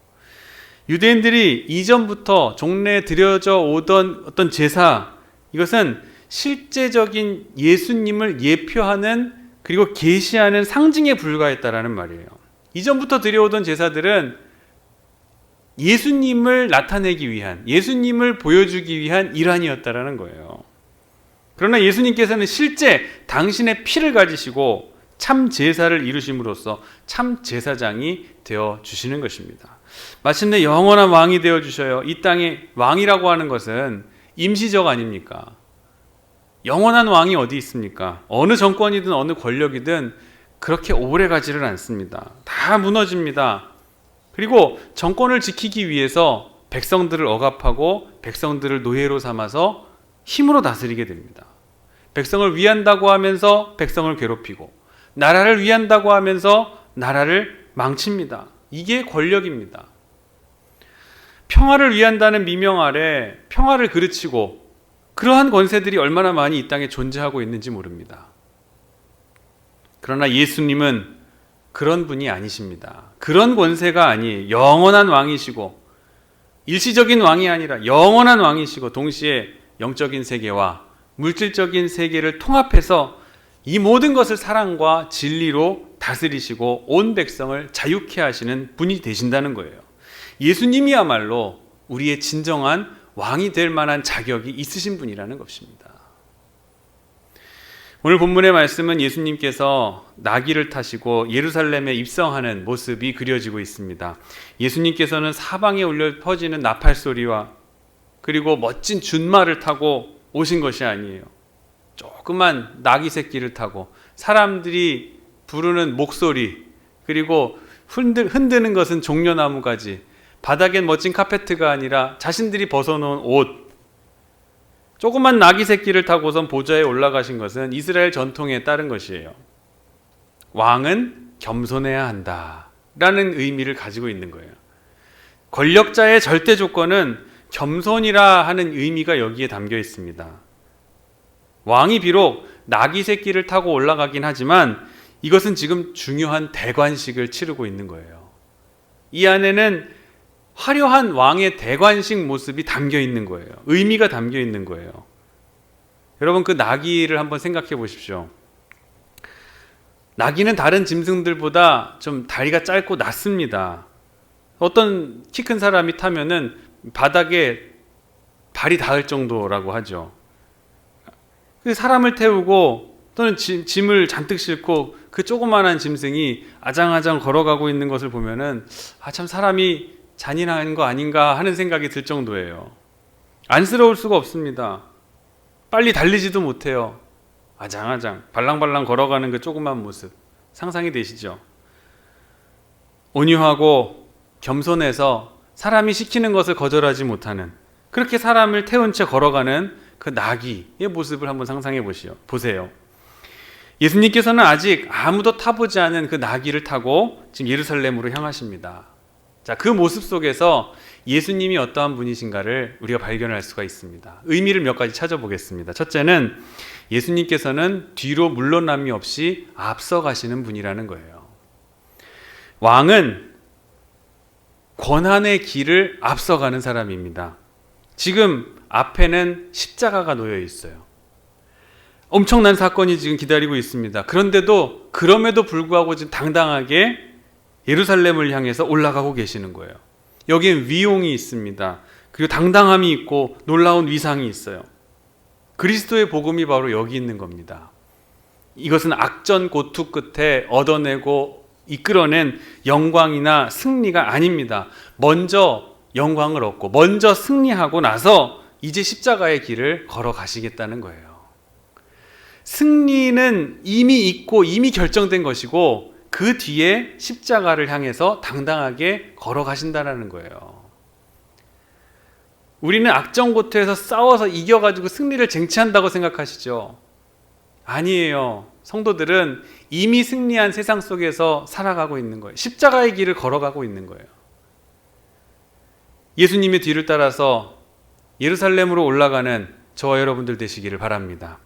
[SPEAKER 1] 유대인들이 이전부터 종래에 드려져 오던 어떤 제사, 이것은 실제적인 예수님을 예표하는 그리고 계시하는 상징에 불과했다라는 말이에요. 이전부터 드려오던 제사들은 예수님을 나타내기 위한, 예수님을 보여주기 위한 일환이었다라는 거예요. 그러나 예수님께서는 실제 당신의 피를 가지시고 참 제사를 이루심으로써 참 제사장이 되어 주시는 것입니다. 마침내 영원한 왕이 되어 주셔요. 이 땅의 왕이라고 하는 것은 임시적 아닙니까? 영원한 왕이 어디 있습니까? 어느 정권이든 어느 권력이든 그렇게 오래 가지를 않습니다. 다 무너집니다. 그리고 정권을 지키기 위해서 백성들을 억압하고 백성들을 노예로 삼아서 힘으로 다스리게 됩니다. 백성을 위한다고 하면서 백성을 괴롭히고 나라를 위한다고 하면서 나라를 망칩니다. 이게 권력입니다. 평화를 위한다는 미명 아래 평화를 그르치고 그러한 권세들이 얼마나 많이 이 땅에 존재하고 있는지 모릅니다. 그러나 예수님은 그런 분이 아니십니다. 그런 권세가 아니에요. 영원한 왕이시고 일시적인 왕이 아니라 영원한 왕이시고 동시에 영적인 세계와 물질적인 세계를 통합해서 이 모든 것을 사랑과 진리로 다스리시고 온 백성을 자유케 하시는 분이 되신다는 거예요. 예수님이야말로 우리의 진정한 왕이 될 만한 자격이 있으신 분이라는 것입니다. 오늘 본문의 말씀은 예수님께서 나귀를 타시고 예루살렘에 입성하는 모습이 그려지고 있습니다. 예수님께서는 사방에 울려 퍼지는 나팔 소리와 그리고 멋진 준말을 타고 오신 것이 아니에요. 조그만 나귀 새끼를 타고 사람들이 부르는 목소리 그리고 흔드는 것은 종려나무 가지, 바닥엔 멋진 카페트가 아니라 자신들이 벗어놓은 옷, 조그만 나귀 새끼를 타고선 보좌에 올라가신 것은 이스라엘 전통에 따른 것이에요. 왕은 겸손해야 한다 라는 의미를 가지고 있는 거예요. 권력자의 절대 조건은 겸손이라 하는 의미가 여기에 담겨 있습니다. 왕이 비록 나귀 새끼를 타고 올라가긴 하지만 이것은 지금 중요한 대관식을 치르고 있는 거예요. 이 안에는 화려한 왕의 대관식 모습이 담겨 있는 거예요. 의미가 담겨 있는 거예요. 여러분 그 나귀를 한번 생각해 보십시오. 나귀는 다른 짐승들보다 좀 다리가 짧고 낮습니다. 어떤 키 큰 사람이 타면은 바닥에 발이 닿을 정도라고 하죠. 그 사람을 태우고 또는 짐을 잔뜩 싣고 그 조그만한 짐승이 아장아장 걸어가고 있는 것을 보면은 참 사람이 잔인한 거 아닌가 하는 생각이 들 정도예요. 안쓰러울 수가 없습니다. 빨리 달리지도 못해요. 아장아장 발랑발랑 걸어가는 그 조그만 모습 상상이 되시죠? 온유하고 겸손해서 사람이 시키는 것을 거절하지 못하는, 그렇게 사람을 태운 채 걸어가는 그 나귀의 모습을 한번 상상해 보세요. 예수님께서는 아직 아무도 타보지 않은 그 나귀를 타고 지금 예루살렘으로 향하십니다. 자, 그 모습 속에서 예수님이 어떠한 분이신가를 우리가 발견할 수가 있습니다. 의미를 몇 가지 찾아보겠습니다. 첫째는 예수님께서는 뒤로 물러남이 없이 앞서가시는 분이라는 거예요. 왕은 권한의 길을 앞서가는 사람입니다. 지금 앞에는 십자가가 놓여 있어요. 엄청난 사건이 지금 기다리고 있습니다. 그럼에도 불구하고 지금 당당하게 예루살렘을 향해서 올라가고 계시는 거예요. 여기엔 위용이 있습니다. 그리고 당당함이 있고 놀라운 위상이 있어요. 그리스도의 복음이 바로 여기 있는 겁니다. 이것은 악전 고투 끝에 얻어내고 이끌어낸 영광이나 승리가 아닙니다. 먼저 영광을 얻고 먼저 승리하고 나서 이제 십자가의 길을 걸어가시겠다는 거예요. 승리는 이미 있고 이미 결정된 것이고 그 뒤에 십자가를 향해서 당당하게 걸어가신다는 거예요. 우리는 악정고투에서 싸워서 이겨가지고 승리를 쟁취한다고 생각하시죠? 아니에요. 성도들은 이미 승리한 세상 속에서 살아가고 있는 거예요. 십자가의 길을 걸어가고 있는 거예요. 예수님의 뒤를 따라서 예루살렘으로 올라가는 저와 여러분들 되시기를 바랍니다.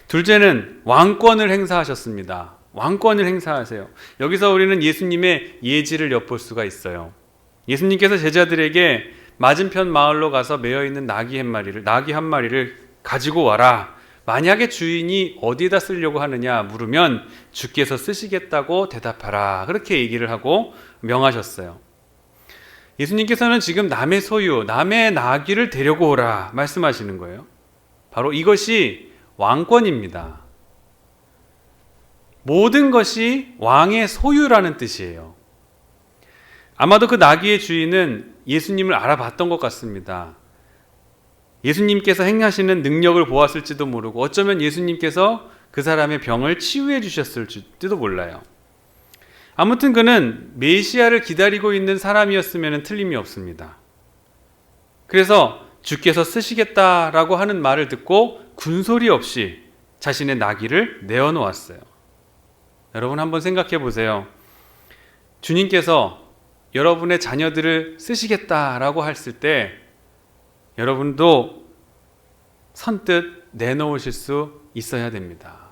[SPEAKER 1] 둘째는 왕권을 행사하셨습니다. 왕권을 행사하세요. 여기서 우리는 예수님의 예지를 엿볼 수가 있어요. 예수님께서 제자들에게 맞은편 마을로 가서 매어있는 나귀 한 마리를 가지고 와라. 만약에 주인이 어디에다 쓰려고 하느냐 물으면 주께서 쓰시겠다고 대답하라. 그렇게 얘기를 하고 명하셨어요. 예수님께서는 지금 남의 소유, 남의 나귀를 데려고 오라 말씀하시는 거예요. 바로 이것이 왕권입니다. 모든 것이 왕의 소유라는 뜻이에요. 아마도 그 나귀의 주인은 예수님을 알아봤던 것 같습니다. 예수님께서 행하시는 능력을 보았을지도 모르고 어쩌면 예수님께서 그 사람의 병을 치유해 주셨을지도 몰라요. 아무튼 그는 메시아를 기다리고 있는 사람이었으면 틀림이 없습니다. 그래서 주께서 쓰시겠다라고 하는 말을 듣고 군소리 없이 자신의 나귀를 내어놓았어요. 여러분 한번 생각해 보세요. 주님께서 여러분의 자녀들을 쓰시겠다라고 했을 때 여러분도 선뜻 내놓으실 수 있어야 됩니다.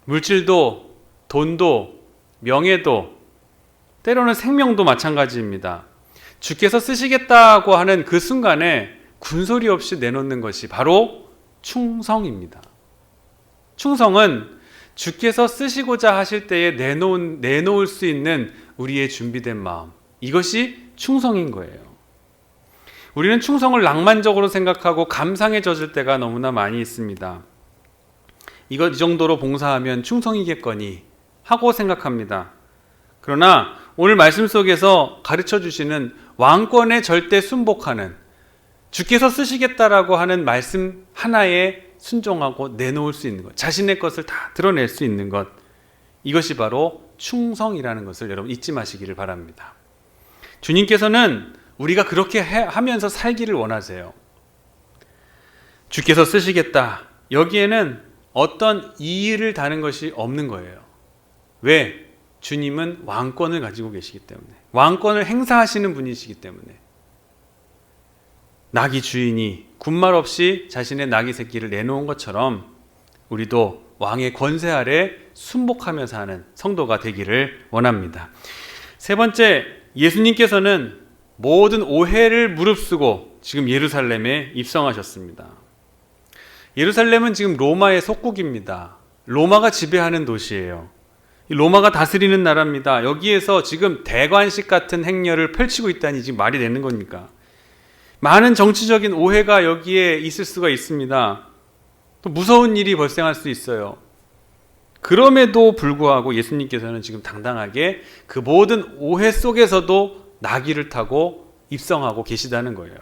[SPEAKER 1] 물질도, 돈도, 명예도, 때로는 생명도 마찬가지입니다. 주께서 쓰시겠다고 하는 그 순간에 군소리 없이 내놓는 것이 바로 충성입니다. 충성은 주께서 쓰시고자 하실 때에 내놓을 수 있는 우리의 준비된 마음, 이것이 충성인 거예요. 우리는 충성을 낭만적으로 생각하고 감상에 젖을 때가 너무나 많이 있습니다. 이 정도로 봉사하면 충성이겠거니 하고 생각합니다. 그러나 오늘 말씀 속에서 가르쳐 주시는 왕권에 절대 순복하는, 주께서 쓰시겠다라고 하는 말씀 하나에 순종하고 내놓을 수 있는 것, 자신의 것을 다 드러낼 수 있는 것, 이것이 바로 충성이라는 것을 여러분 잊지 마시기를 바랍니다. 주님께서는 우리가 그렇게 하면서 살기를 원하세요. 주께서 쓰시겠다, 여기에는 어떤 이의를 다는 것이 없는 거예요. 왜? 주님은 왕권을 가지고 계시기 때문에, 왕권을 행사하시는 분이시기 때문에. 나귀 주인이 군말 없이 자신의 나귀 새끼를 내놓은 것처럼 우리도 왕의 권세 아래 순복하며 사는 성도가 되기를 원합니다. 세 번째, 예수님께서는 모든 오해를 무릅쓰고 지금 예루살렘에 입성하셨습니다. 예루살렘은 지금 로마의 속국입니다. 로마가 지배하는 도시예요. 로마가 다스리는 나라입니다. 여기에서 지금 대관식 같은 행렬을 펼치고 있다니 지금 말이 되는 겁니까? 많은 정치적인 오해가 여기에 있을 수가 있습니다. 또 무서운 일이 발생할 수 있어요. 그럼에도 불구하고 예수님께서는 지금 당당하게 그 모든 오해 속에서도 나귀를 타고 입성하고 계시다는 거예요.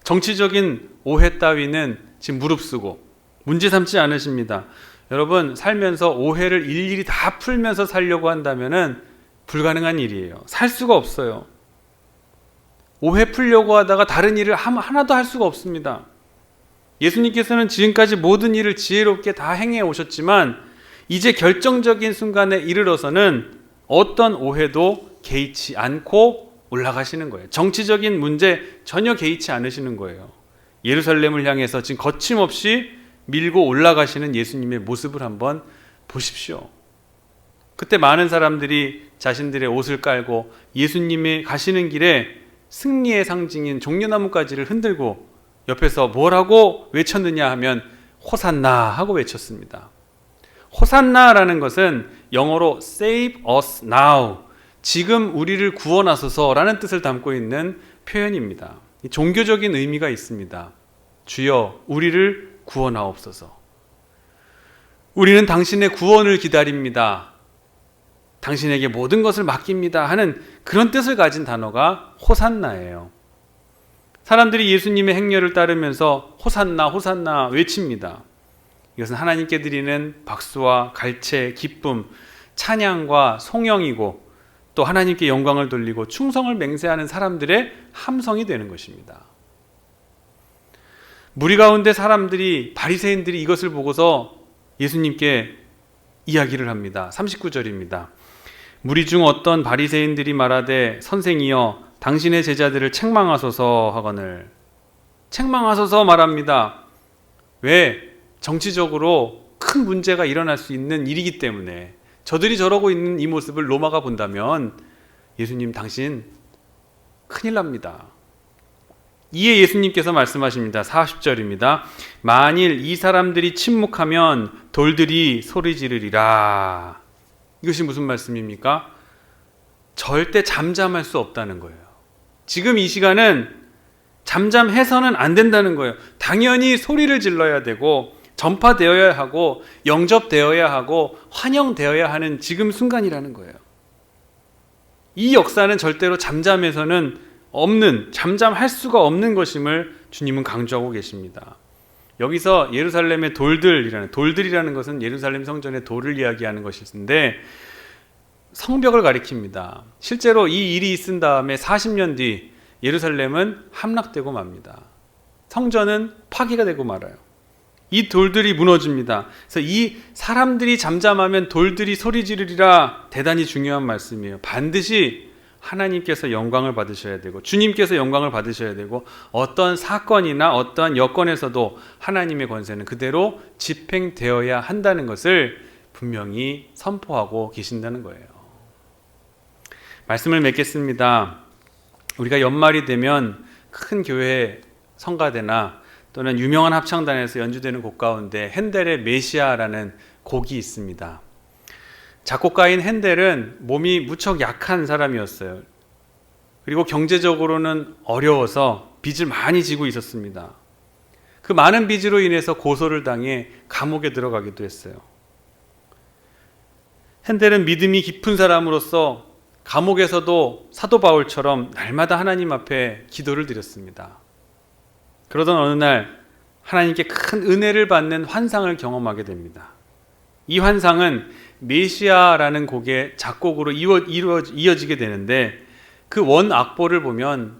[SPEAKER 1] 정치적인 오해 따위는 지금 무릅쓰고 문제 삼지 않으십니다. 여러분, 살면서 오해를 일일이 다 풀면서 살려고 한다면은 불가능한 일이에요. 살 수가 없어요. 오해 풀려고 하다가 다른 일을 하나도 할 수가 없습니다. 예수님께서는 지금까지 모든 일을 지혜롭게 다 행해 오셨지만 이제 결정적인 순간에 이르러서는 어떤 오해도 개의치 않고 올라가시는 거예요. 정치적인 문제 전혀 개의치 않으시는 거예요. 예루살렘을 향해서 지금 거침없이 밀고 올라가시는 예수님의 모습을 한번 보십시오. 그때 많은 사람들이 자신들의 옷을 깔고 예수님이 가시는 길에 승리의 상징인 종려나무가지를 흔들고 옆에서 뭐라고 외쳤느냐 하면 호산나 하고 외쳤습니다. 호산나라는 것은 영어로 Save us now, 지금 우리를 구원하소서라는 뜻을 담고 있는 표현입니다. 종교적인 의미가 있습니다. 주여 우리를 구원하옵소서. 우리는 당신의 구원을 기다립니다. 당신에게 모든 것을 맡깁니다 하는 그런 뜻을 가진 단어가 호산나예요. 사람들이 예수님의 행렬을 따르면서 호산나 호산나 외칩니다. 이것은 하나님께 드리는 박수와 갈채, 기쁨, 찬양과 송영이고 또 하나님께 영광을 돌리고 충성을 맹세하는 사람들의 함성이 되는 것입니다. 무리 가운데 사람들이 바리새인들이 이것을 보고서 예수님께 이야기를 합니다. 39절입니다. 무리 중 어떤 바리새인들이 말하되 선생이여 당신의 제자들을 책망하소서 하거늘. 책망하소서 말합니다. 왜? 정치적으로 큰 문제가 일어날 수 있는 일이기 때문에. 저들이 저러고 있는 이 모습을 로마가 본다면 예수님 당신 큰일 납니다. 이에 예수님께서 말씀하십니다. 40절입니다. 만일 이 사람들이 침묵하면 돌들이 소리 지르리라. 이것이 무슨 말씀입니까? 절대 잠잠할 수 없다는 거예요. 지금 이 시간은 잠잠해서는 안 된다는 거예요. 당연히 소리를 질러야 되고 전파되어야 하고 영접되어야 하고 환영되어야 하는 지금 순간이라는 거예요. 이 역사는 절대로 잠잠해서는 없는, 잠잠할 수가 없는 것임을 주님은 강조하고 계십니다. 여기서 예루살렘의 돌들이라는 것은 예루살렘 성전의 돌을 이야기하는 것인데 성벽을 가리킵니다. 실제로 이 일이 있은 다음에 40년 뒤 예루살렘은 함락되고 맙니다. 성전은 파괴가 되고 말아요. 이 돌들이 무너집니다. 그래서 이 사람들이 잠잠하면 돌들이 소리 지르리라. 대단히 중요한 말씀이에요. 반드시 하나님께서 영광을 받으셔야 되고 주님께서 영광을 받으셔야 되고 어떤 사건이나 어떠한 여건에서도 하나님의 권세는 그대로 집행되어야 한다는 것을 분명히 선포하고 계신다는 거예요. 말씀을 맺겠습니다. 우리가 연말이 되면 큰 교회 성가대나 또는 유명한 합창단에서 연주되는 곡 가운데 핸델의 메시아라는 곡이 있습니다. 작곡가인 핸델은 몸이 무척 약한 사람이었어요. 그리고 경제적으로는 어려워서 빚을 많이 지고 있었습니다. 그 많은 빚으로 인해서 고소를 당해 감옥에 들어가기도 했어요. 핸델은 믿음이 깊은 사람으로서 감옥에서도 사도 바울처럼 날마다 하나님 앞에 기도를 드렸습니다. 그러던 어느 날 하나님께 큰 은혜를 받는 환상을 경험하게 됩니다. 이 환상은 메시아라는 곡의 작곡으로 이어지게 되는데 그 원 악보를 보면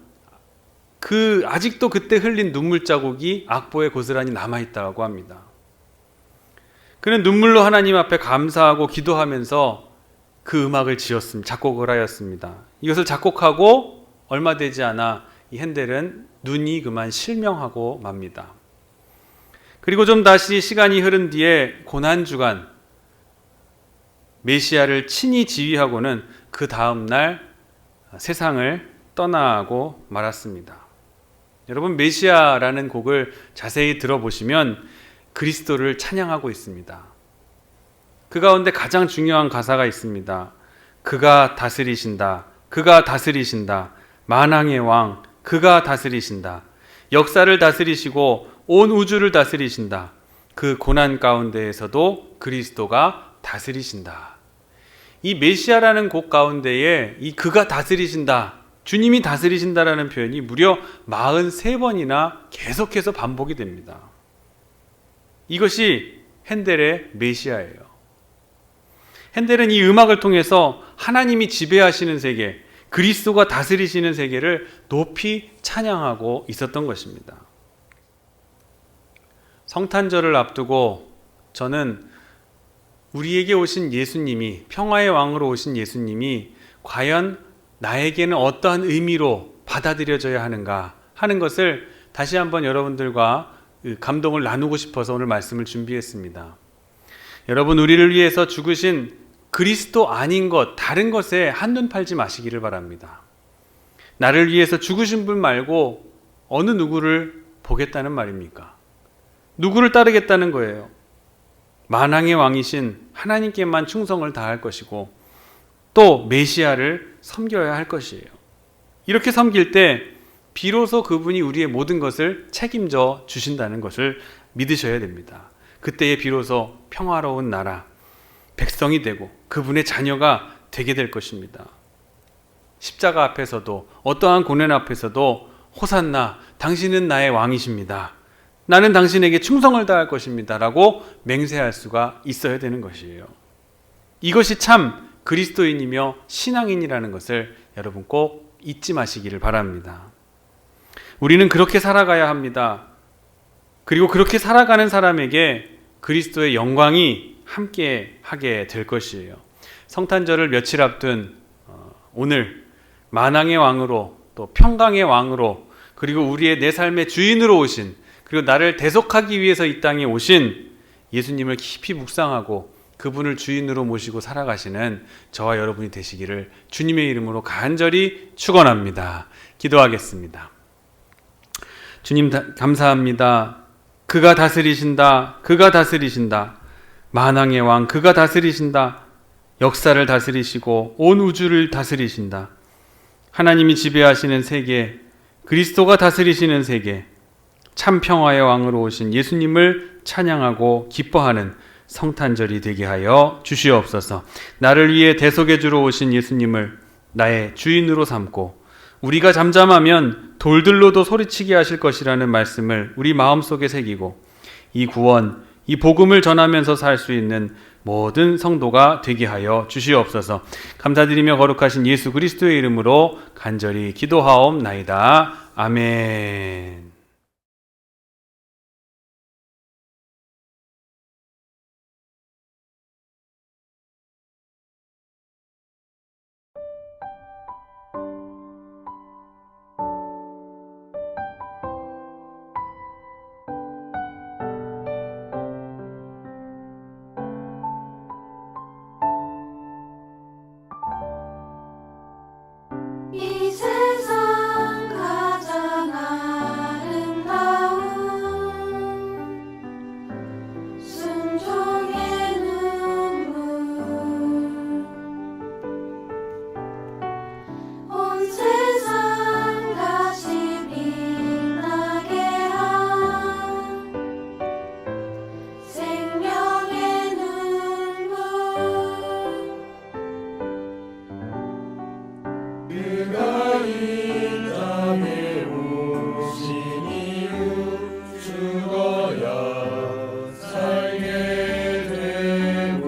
[SPEAKER 1] 아직도 그때 흘린 눈물 자국이 악보에 고스란히 남아있다고 합니다. 그는 눈물로 하나님 앞에 감사하고 기도하면서 그 음악을 작곡을 하였습니다. 이것을 작곡하고 얼마 되지 않아 이 핸델은 눈이 그만 실명하고 맙니다. 그리고 좀 다시 시간이 흐른 뒤에 고난주간 메시아를 친히 지휘하고는 그 다음날 세상을 떠나고 말았습니다. 여러분, 메시아라는 곡을 자세히 들어보시면 그리스도를 찬양하고 있습니다. 그 가운데 가장 중요한 가사가 있습니다. 그가 다스리신다. 그가 다스리신다. 만왕의 왕, 그가 다스리신다. 역사를 다스리시고 온 우주를 다스리신다. 그 고난 가운데에서도 그리스도가 다스리신다. 이 메시아라는 곡 가운데에 이 그가 다스리신다, 주님이 다스리신다라는 표현이 무려 43번이나 계속해서 반복이 됩니다. 이것이 핸델의 메시아예요. 핸델은 이 음악을 통해서 하나님이 지배하시는 세계, 그리스도가 다스리시는 세계를 높이 찬양하고 있었던 것입니다. 성탄절을 앞두고 저는 우리에게 오신 예수님이, 평화의 왕으로 오신 예수님이 과연 나에게는 어떠한 의미로 받아들여져야 하는가 하는 것을 다시 한번 여러분들과 감동을 나누고 싶어서 오늘 말씀을 준비했습니다. 여러분, 우리를 위해서 죽으신 그리스도 아닌 것, 다른 것에 한눈 팔지 마시기를 바랍니다. 나를 위해서 죽으신 분 말고 어느 누구를 보겠다는 말입니까? 누구를 따르겠다는 거예요? 만왕의 왕이신 하나님께만 충성을 다할 것이고 또 메시아를 섬겨야 할 것이에요. 이렇게 섬길 때 비로소 그분이 우리의 모든 것을 책임져 주신다는 것을 믿으셔야 됩니다. 그때에 비로소 평화로운 나라, 백성이 되고 그분의 자녀가 되게 될 것입니다. 십자가 앞에서도 어떠한 고난 앞에서도 호산나 당신은 나의 왕이십니다. 나는 당신에게 충성을 다할 것입니다. 라고 맹세할 수가 있어야 되는 것이에요. 이것이 참 그리스도인이며 신앙인이라는 것을 여러분 꼭 잊지 마시기를 바랍니다. 우리는 그렇게 살아가야 합니다. 그리고 그렇게 살아가는 사람에게 그리스도의 영광이 함께 하게 될 것이에요. 성탄절을 며칠 앞둔 오늘 만왕의 왕으로 또 평강의 왕으로 그리고 우리의 내 삶의 주인으로 오신 그리고 나를 대속하기 위해서 이 땅에 오신 예수님을 깊이 묵상하고 그분을 주인으로 모시고 살아가시는 저와 여러분이 되시기를 주님의 이름으로 간절히 축원합니다. 기도하겠습니다. 주님 감사합니다. 그가 다스리신다. 그가 다스리신다. 만왕의 왕 그가 다스리신다. 역사를 다스리시고 온 우주를 다스리신다. 하나님이 지배하시는 세계, 그리스도가 다스리시는 세계, 참 평화의 왕으로 오신 예수님을 찬양하고 기뻐하는 성탄절이 되게 하여 주시옵소서. 나를 위해 대속의 주로 오신 예수님을 나의 주인으로 삼고 우리가 잠잠하면 돌들로도 소리치게 하실 것이라는 말씀을 우리 마음속에 새기고 이 구원, 이 복음을 전하면서 살 수 있는 모든 성도가 되게 하여 주시옵소서. 감사드리며 거룩하신 예수 그리스도의 이름으로 간절히 기도하옵나이다. 아멘.
[SPEAKER 3] 이 세상 가장 아름다운 순종의 눈물 온 세상 다시 빛나게 한 생명의 눈물
[SPEAKER 4] 그가 이 땅에 오신 이유 죽어야 살게 되고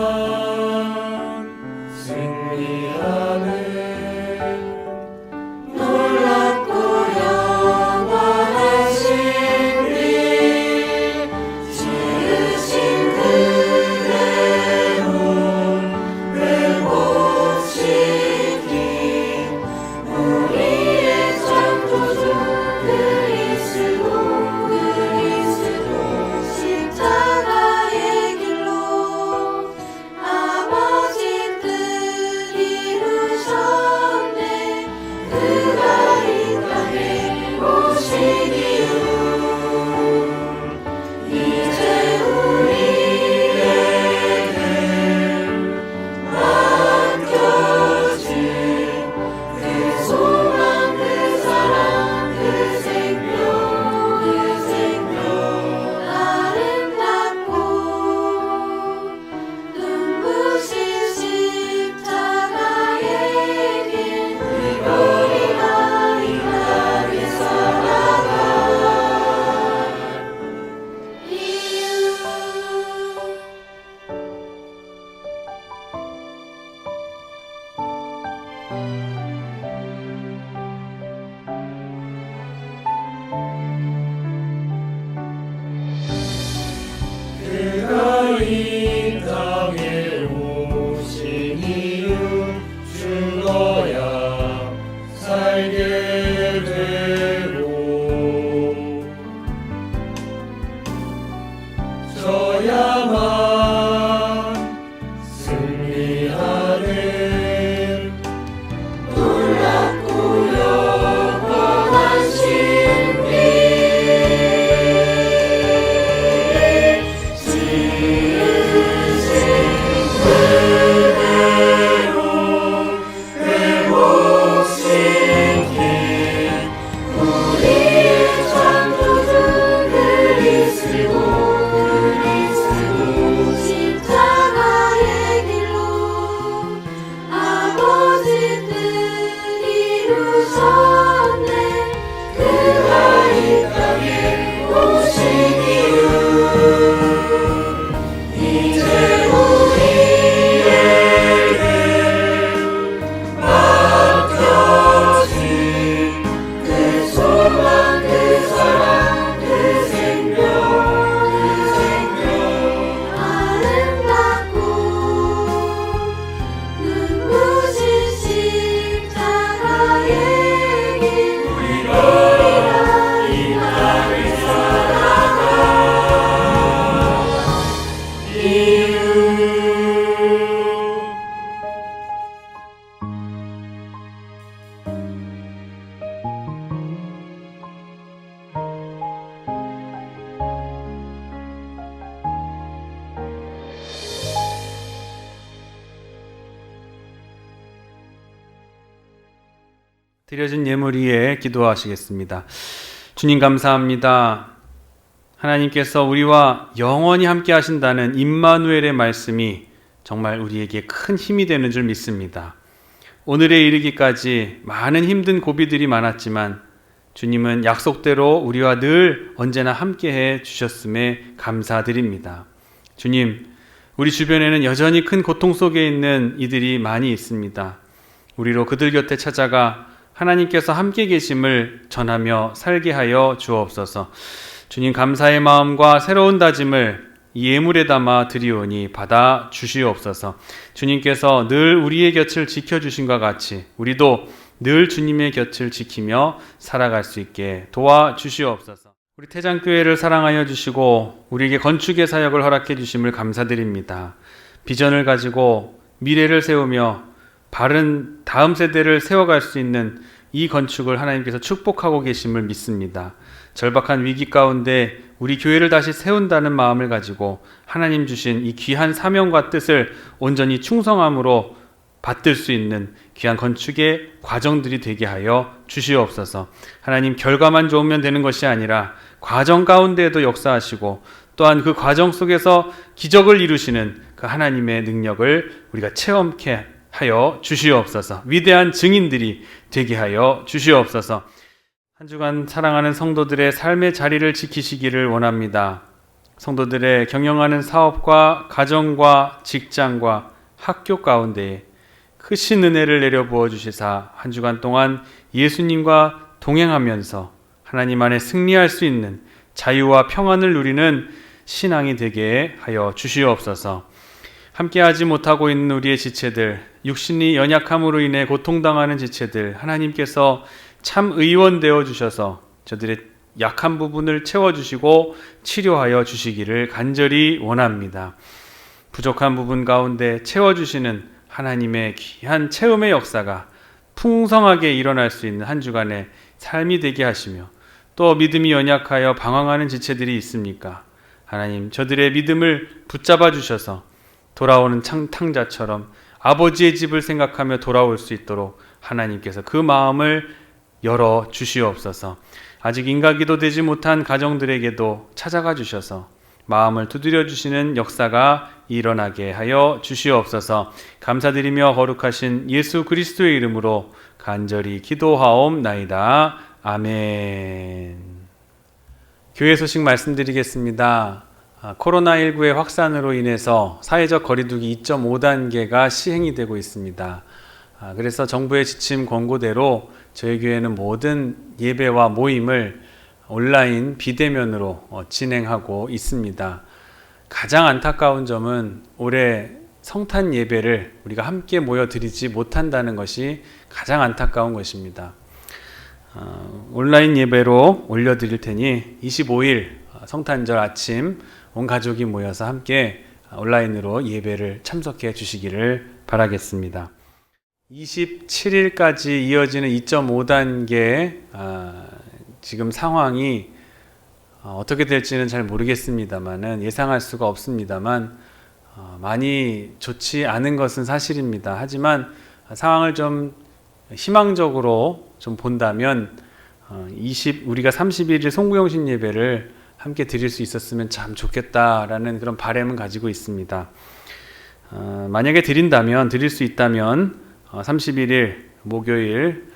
[SPEAKER 4] 져야만 승리하는
[SPEAKER 3] 놀랍고 영원한 신비 지으신 그대로 회복시킨 우리의 창조주 그리스도 십자가의 길로
[SPEAKER 1] 드려진 예물 위에 기도하시겠습니다. 주님 감사합니다. 하나님께서 우리와 영원히 함께 하신다는 임마누엘의 말씀이 정말 우리에게 큰 힘이 되는 줄 믿습니다. 오늘에 이르기까지 많은 힘든 고비들이 많았지만 주님은 약속대로 우리와 늘 언제나 함께해 주셨음에 감사드립니다. 주님, 우리 주변에는 여전히 큰 고통 속에 있는 이들이 많이 있습니다. 우리로 그들 곁에 찾아가 하나님께서 함께 계심을 전하며 살게 하여 주옵소서. 주님, 감사의 마음과 새로운 다짐을 이 예물에 담아 드리오니 받아 주시옵소서. 주님께서 늘 우리의 곁을 지켜주신과 같이 우리도 늘 주님의 곁을 지키며 살아갈 수 있게 도와주시옵소서. 우리 태장교회를 사랑하여 주시고 우리에게 건축의 사역을 허락해 주심을 감사드립니다. 비전을 가지고 미래를 세우며 바른 다음 세대를 세워갈 수 있는 이 건축을 하나님께서 축복하고 계심을 믿습니다. 절박한 위기 가운데 우리 교회를 다시 세운다는 마음을 가지고 하나님 주신 이 귀한 사명과 뜻을 온전히 충성함으로 받들 수 있는 귀한 건축의 과정들이 되게 하여 주시옵소서. 하나님, 결과만 좋으면 되는 것이 아니라 과정 가운데에도 역사하시고 또한 그 과정 속에서 기적을 이루시는 그 하나님의 능력을 우리가 체험케 하여 주시옵소서. 위대한 증인들이 되게 하여 주시옵소서. 한 주간 사랑하는 성도들의 삶의 자리를 지키시기를 원합니다. 성도들의 경영하는 사업과 가정과 직장과 학교 가운데 크신 은혜를 내려 부어 주시사 한 주간 동안 예수님과 동행하면서 하나님 안에 승리할 수 있는 자유와 평안을 누리는 신앙이 되게 하여 주시옵소서. 함께하지 못하고 있는 우리의 지체들, 육신이 연약함으로 인해 고통당하는 지체들, 하나님께서 참 의원 되어 주셔서 저들의 약한 부분을 채워주시고 치료하여 주시기를 간절히 원합니다. 부족한 부분 가운데 채워주시는 하나님의 귀한 체험의 역사가 풍성하게 일어날 수 있는 한 주간의 삶이 되게 하시며, 또 믿음이 연약하여 방황하는 지체들이 있습니까? 하나님, 저들의 믿음을 붙잡아 주셔서 돌아오는 탕자처럼 아버지의 집을 생각하며 돌아올 수 있도록 하나님께서 그 마음을 열어 주시옵소서. 아직 인가기도 되지 못한 가정들에게도 찾아가 주셔서 마음을 두드려 주시는 역사가 일어나게 하여 주시옵소서. 감사드리며 거룩하신 예수 그리스도의 이름으로 간절히 기도하옵나이다. 아멘. 교회 소식 말씀드리겠습니다. 코로나19의 확산으로 인해서 사회적 거리두기 2.5단계가 시행이 되고 있습니다. 그래서 정부의 지침 권고대로 저희 교회는 모든 예배와 모임을 온라인 비대면으로 진행하고 있습니다. 가장 안타까운 점은 올해 성탄 예배를 우리가 함께 모여 드리지 못한다는 것이 가장 안타까운 것입니다. 온라인 예배로 올려드릴 테니 25일 성탄절 아침 온 가족이 모여서 함께 온라인으로 예배를 참석해 주시기를 바라겠습니다. 27일까지 이어지는 2.5단계 지금 상황이 어떻게 될지는 잘 모르겠습니다만은, 예상할 수가 없습니다만 많이 좋지 않은 것은 사실입니다. 하지만 상황을 좀 희망적으로 좀 본다면 우리가 31일 송구영신 예배를 함께 드릴 수 있었으면 참 좋겠다라는 그런 바람은 가지고 있습니다. 만약에 드릴 수 있다면 31일 목요일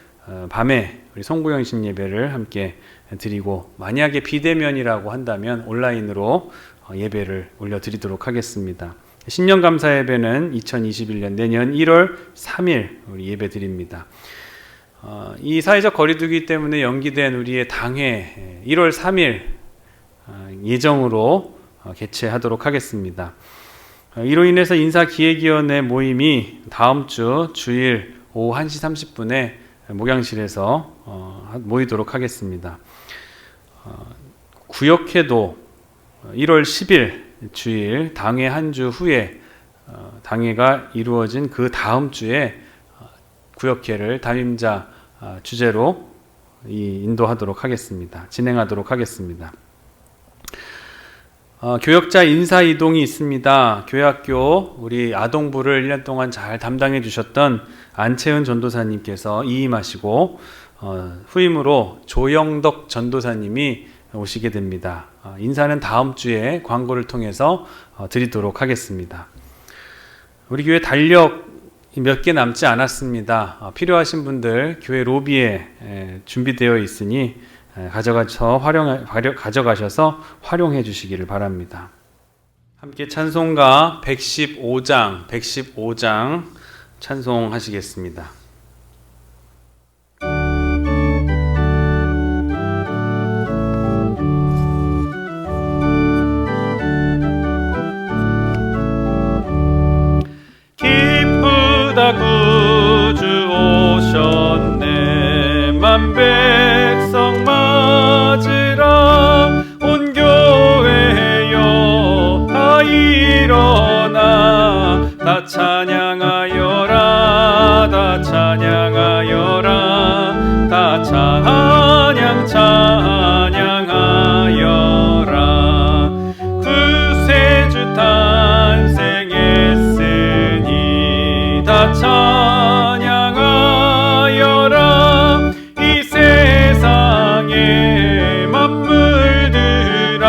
[SPEAKER 1] 밤에 우리 송구영신 예배를 함께 드리고, 만약에 비대면이라고 한다면 온라인으로 예배를 올려드리도록 하겠습니다. 신년감사 예배는 2021년 내년 1월 3일 우리 예배 드립니다. 이 사회적 거리두기 때문에 연기된 우리의 당회 1월 3일 예정으로 개최하도록 하겠습니다. 이로 인해서 인사기획위원회 모임이 다음 주 주일 오후 1시 30분에 목양실에서 모이도록 하겠습니다. 구역회도 1월 10일 주일 당회 한 주 후에 당회가 이루어진 그 다음 주에 구역회를 담임자 주제로 인도하도록 하겠습니다. 진행하도록 하겠습니다. 교역자 인사 이동이 있습니다. 교회학교 우리 아동부를 1년 동안 잘 담당해 주셨던 안채은 전도사님께서 이임하시고 후임으로 조영덕 전도사님이 오시게 됩니다. 인사는 다음 주에 광고를 통해서 드리도록 하겠습니다. 우리 교회 달력 몇 개 남지 않았습니다. 필요하신 분들 교회 로비에 준비되어 있으니 가져가셔서 활용해 주시기를 바랍니다. 함께 찬송가 115장 찬송하시겠습니다. 기쁘다 구주 오셨네 만 백성 맞으라 온 교회여 다 일어나 다 찬양하여라 다 찬양하여라 다 찬양하여라 구세주 탄생했으니 다 찬양하여라 이 세상의 만물들아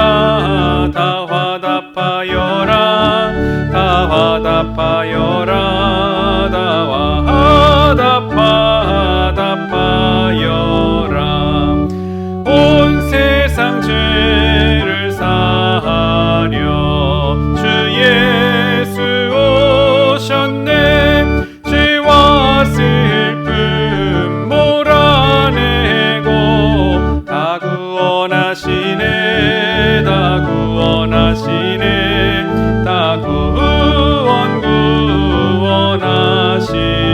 [SPEAKER 1] 다 화답하여라 다 화답하여라 다 화답하여라 온 세상 죄를 사하려 주 예수 오셨네 죄와 슬픔 몰아내고 다 구원하시네 다 구원하시네 다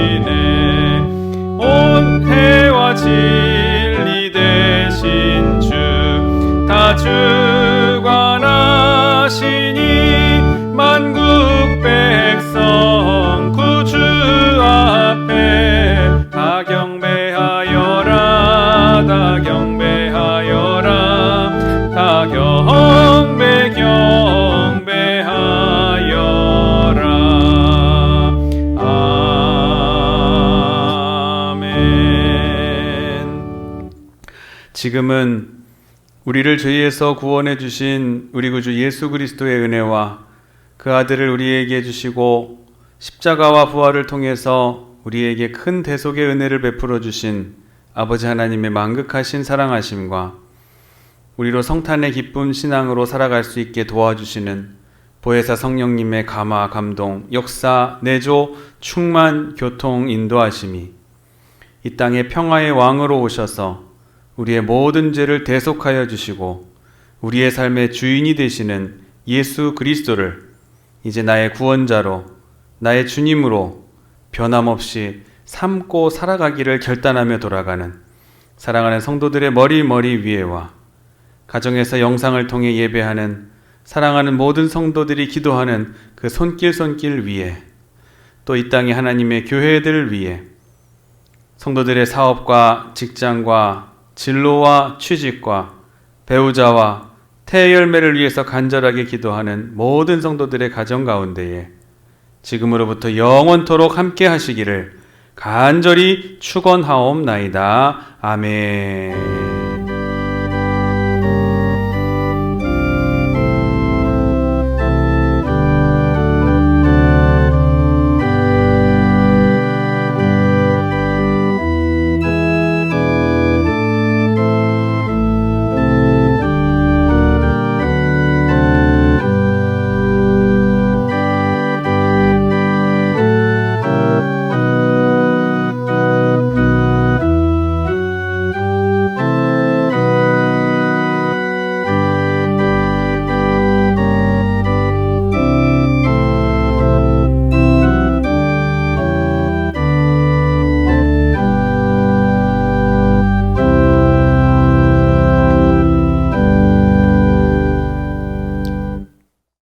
[SPEAKER 1] 구원하시네 온 해와 진리 되신 주 다 주관하시니 만국 백성 구주 앞에 다 경배하여라 다 경배하여라 다 경배하여라 아멘. 지금은 우리를 죄에서 구원해 주신 우리 구주 예수 그리스도의 은혜와 그 아들을 우리에게 주시고 십자가와 부활을 통해서 우리에게 큰 대속의 은혜를 베풀어 주신 아버지 하나님의 만극하신 사랑하심과 우리로 성탄의 기쁨 신앙으로 살아갈 수 있게 도와주시는 보혜사 성령님의 감화, 감동, 역사, 내조, 충만, 교통, 인도하심이 이 땅에 평화의 왕으로 오셔서 우리의 모든 죄를 대속하여 주시고 우리의 삶의 주인이 되시는 예수 그리스도를 이제 나의 구원자로 나의 주님으로 변함없이 삶고 살아가기를 결단하며 돌아가는 사랑하는 성도들의 머리 위에와 가정에서 영상을 통해 예배하는 사랑하는 모든 성도들이 기도하는 그 손길 위에 또 이 땅의 하나님의 교회들 위에 성도들의 사업과 직장과 진로와 취직과 배우자와 태열매를 위해서 간절하게 기도하는 모든 성도들의 가정 가운데에 지금으로부터 영원토록 함께 하시기를 간절히 축원하옵나이다. 아멘.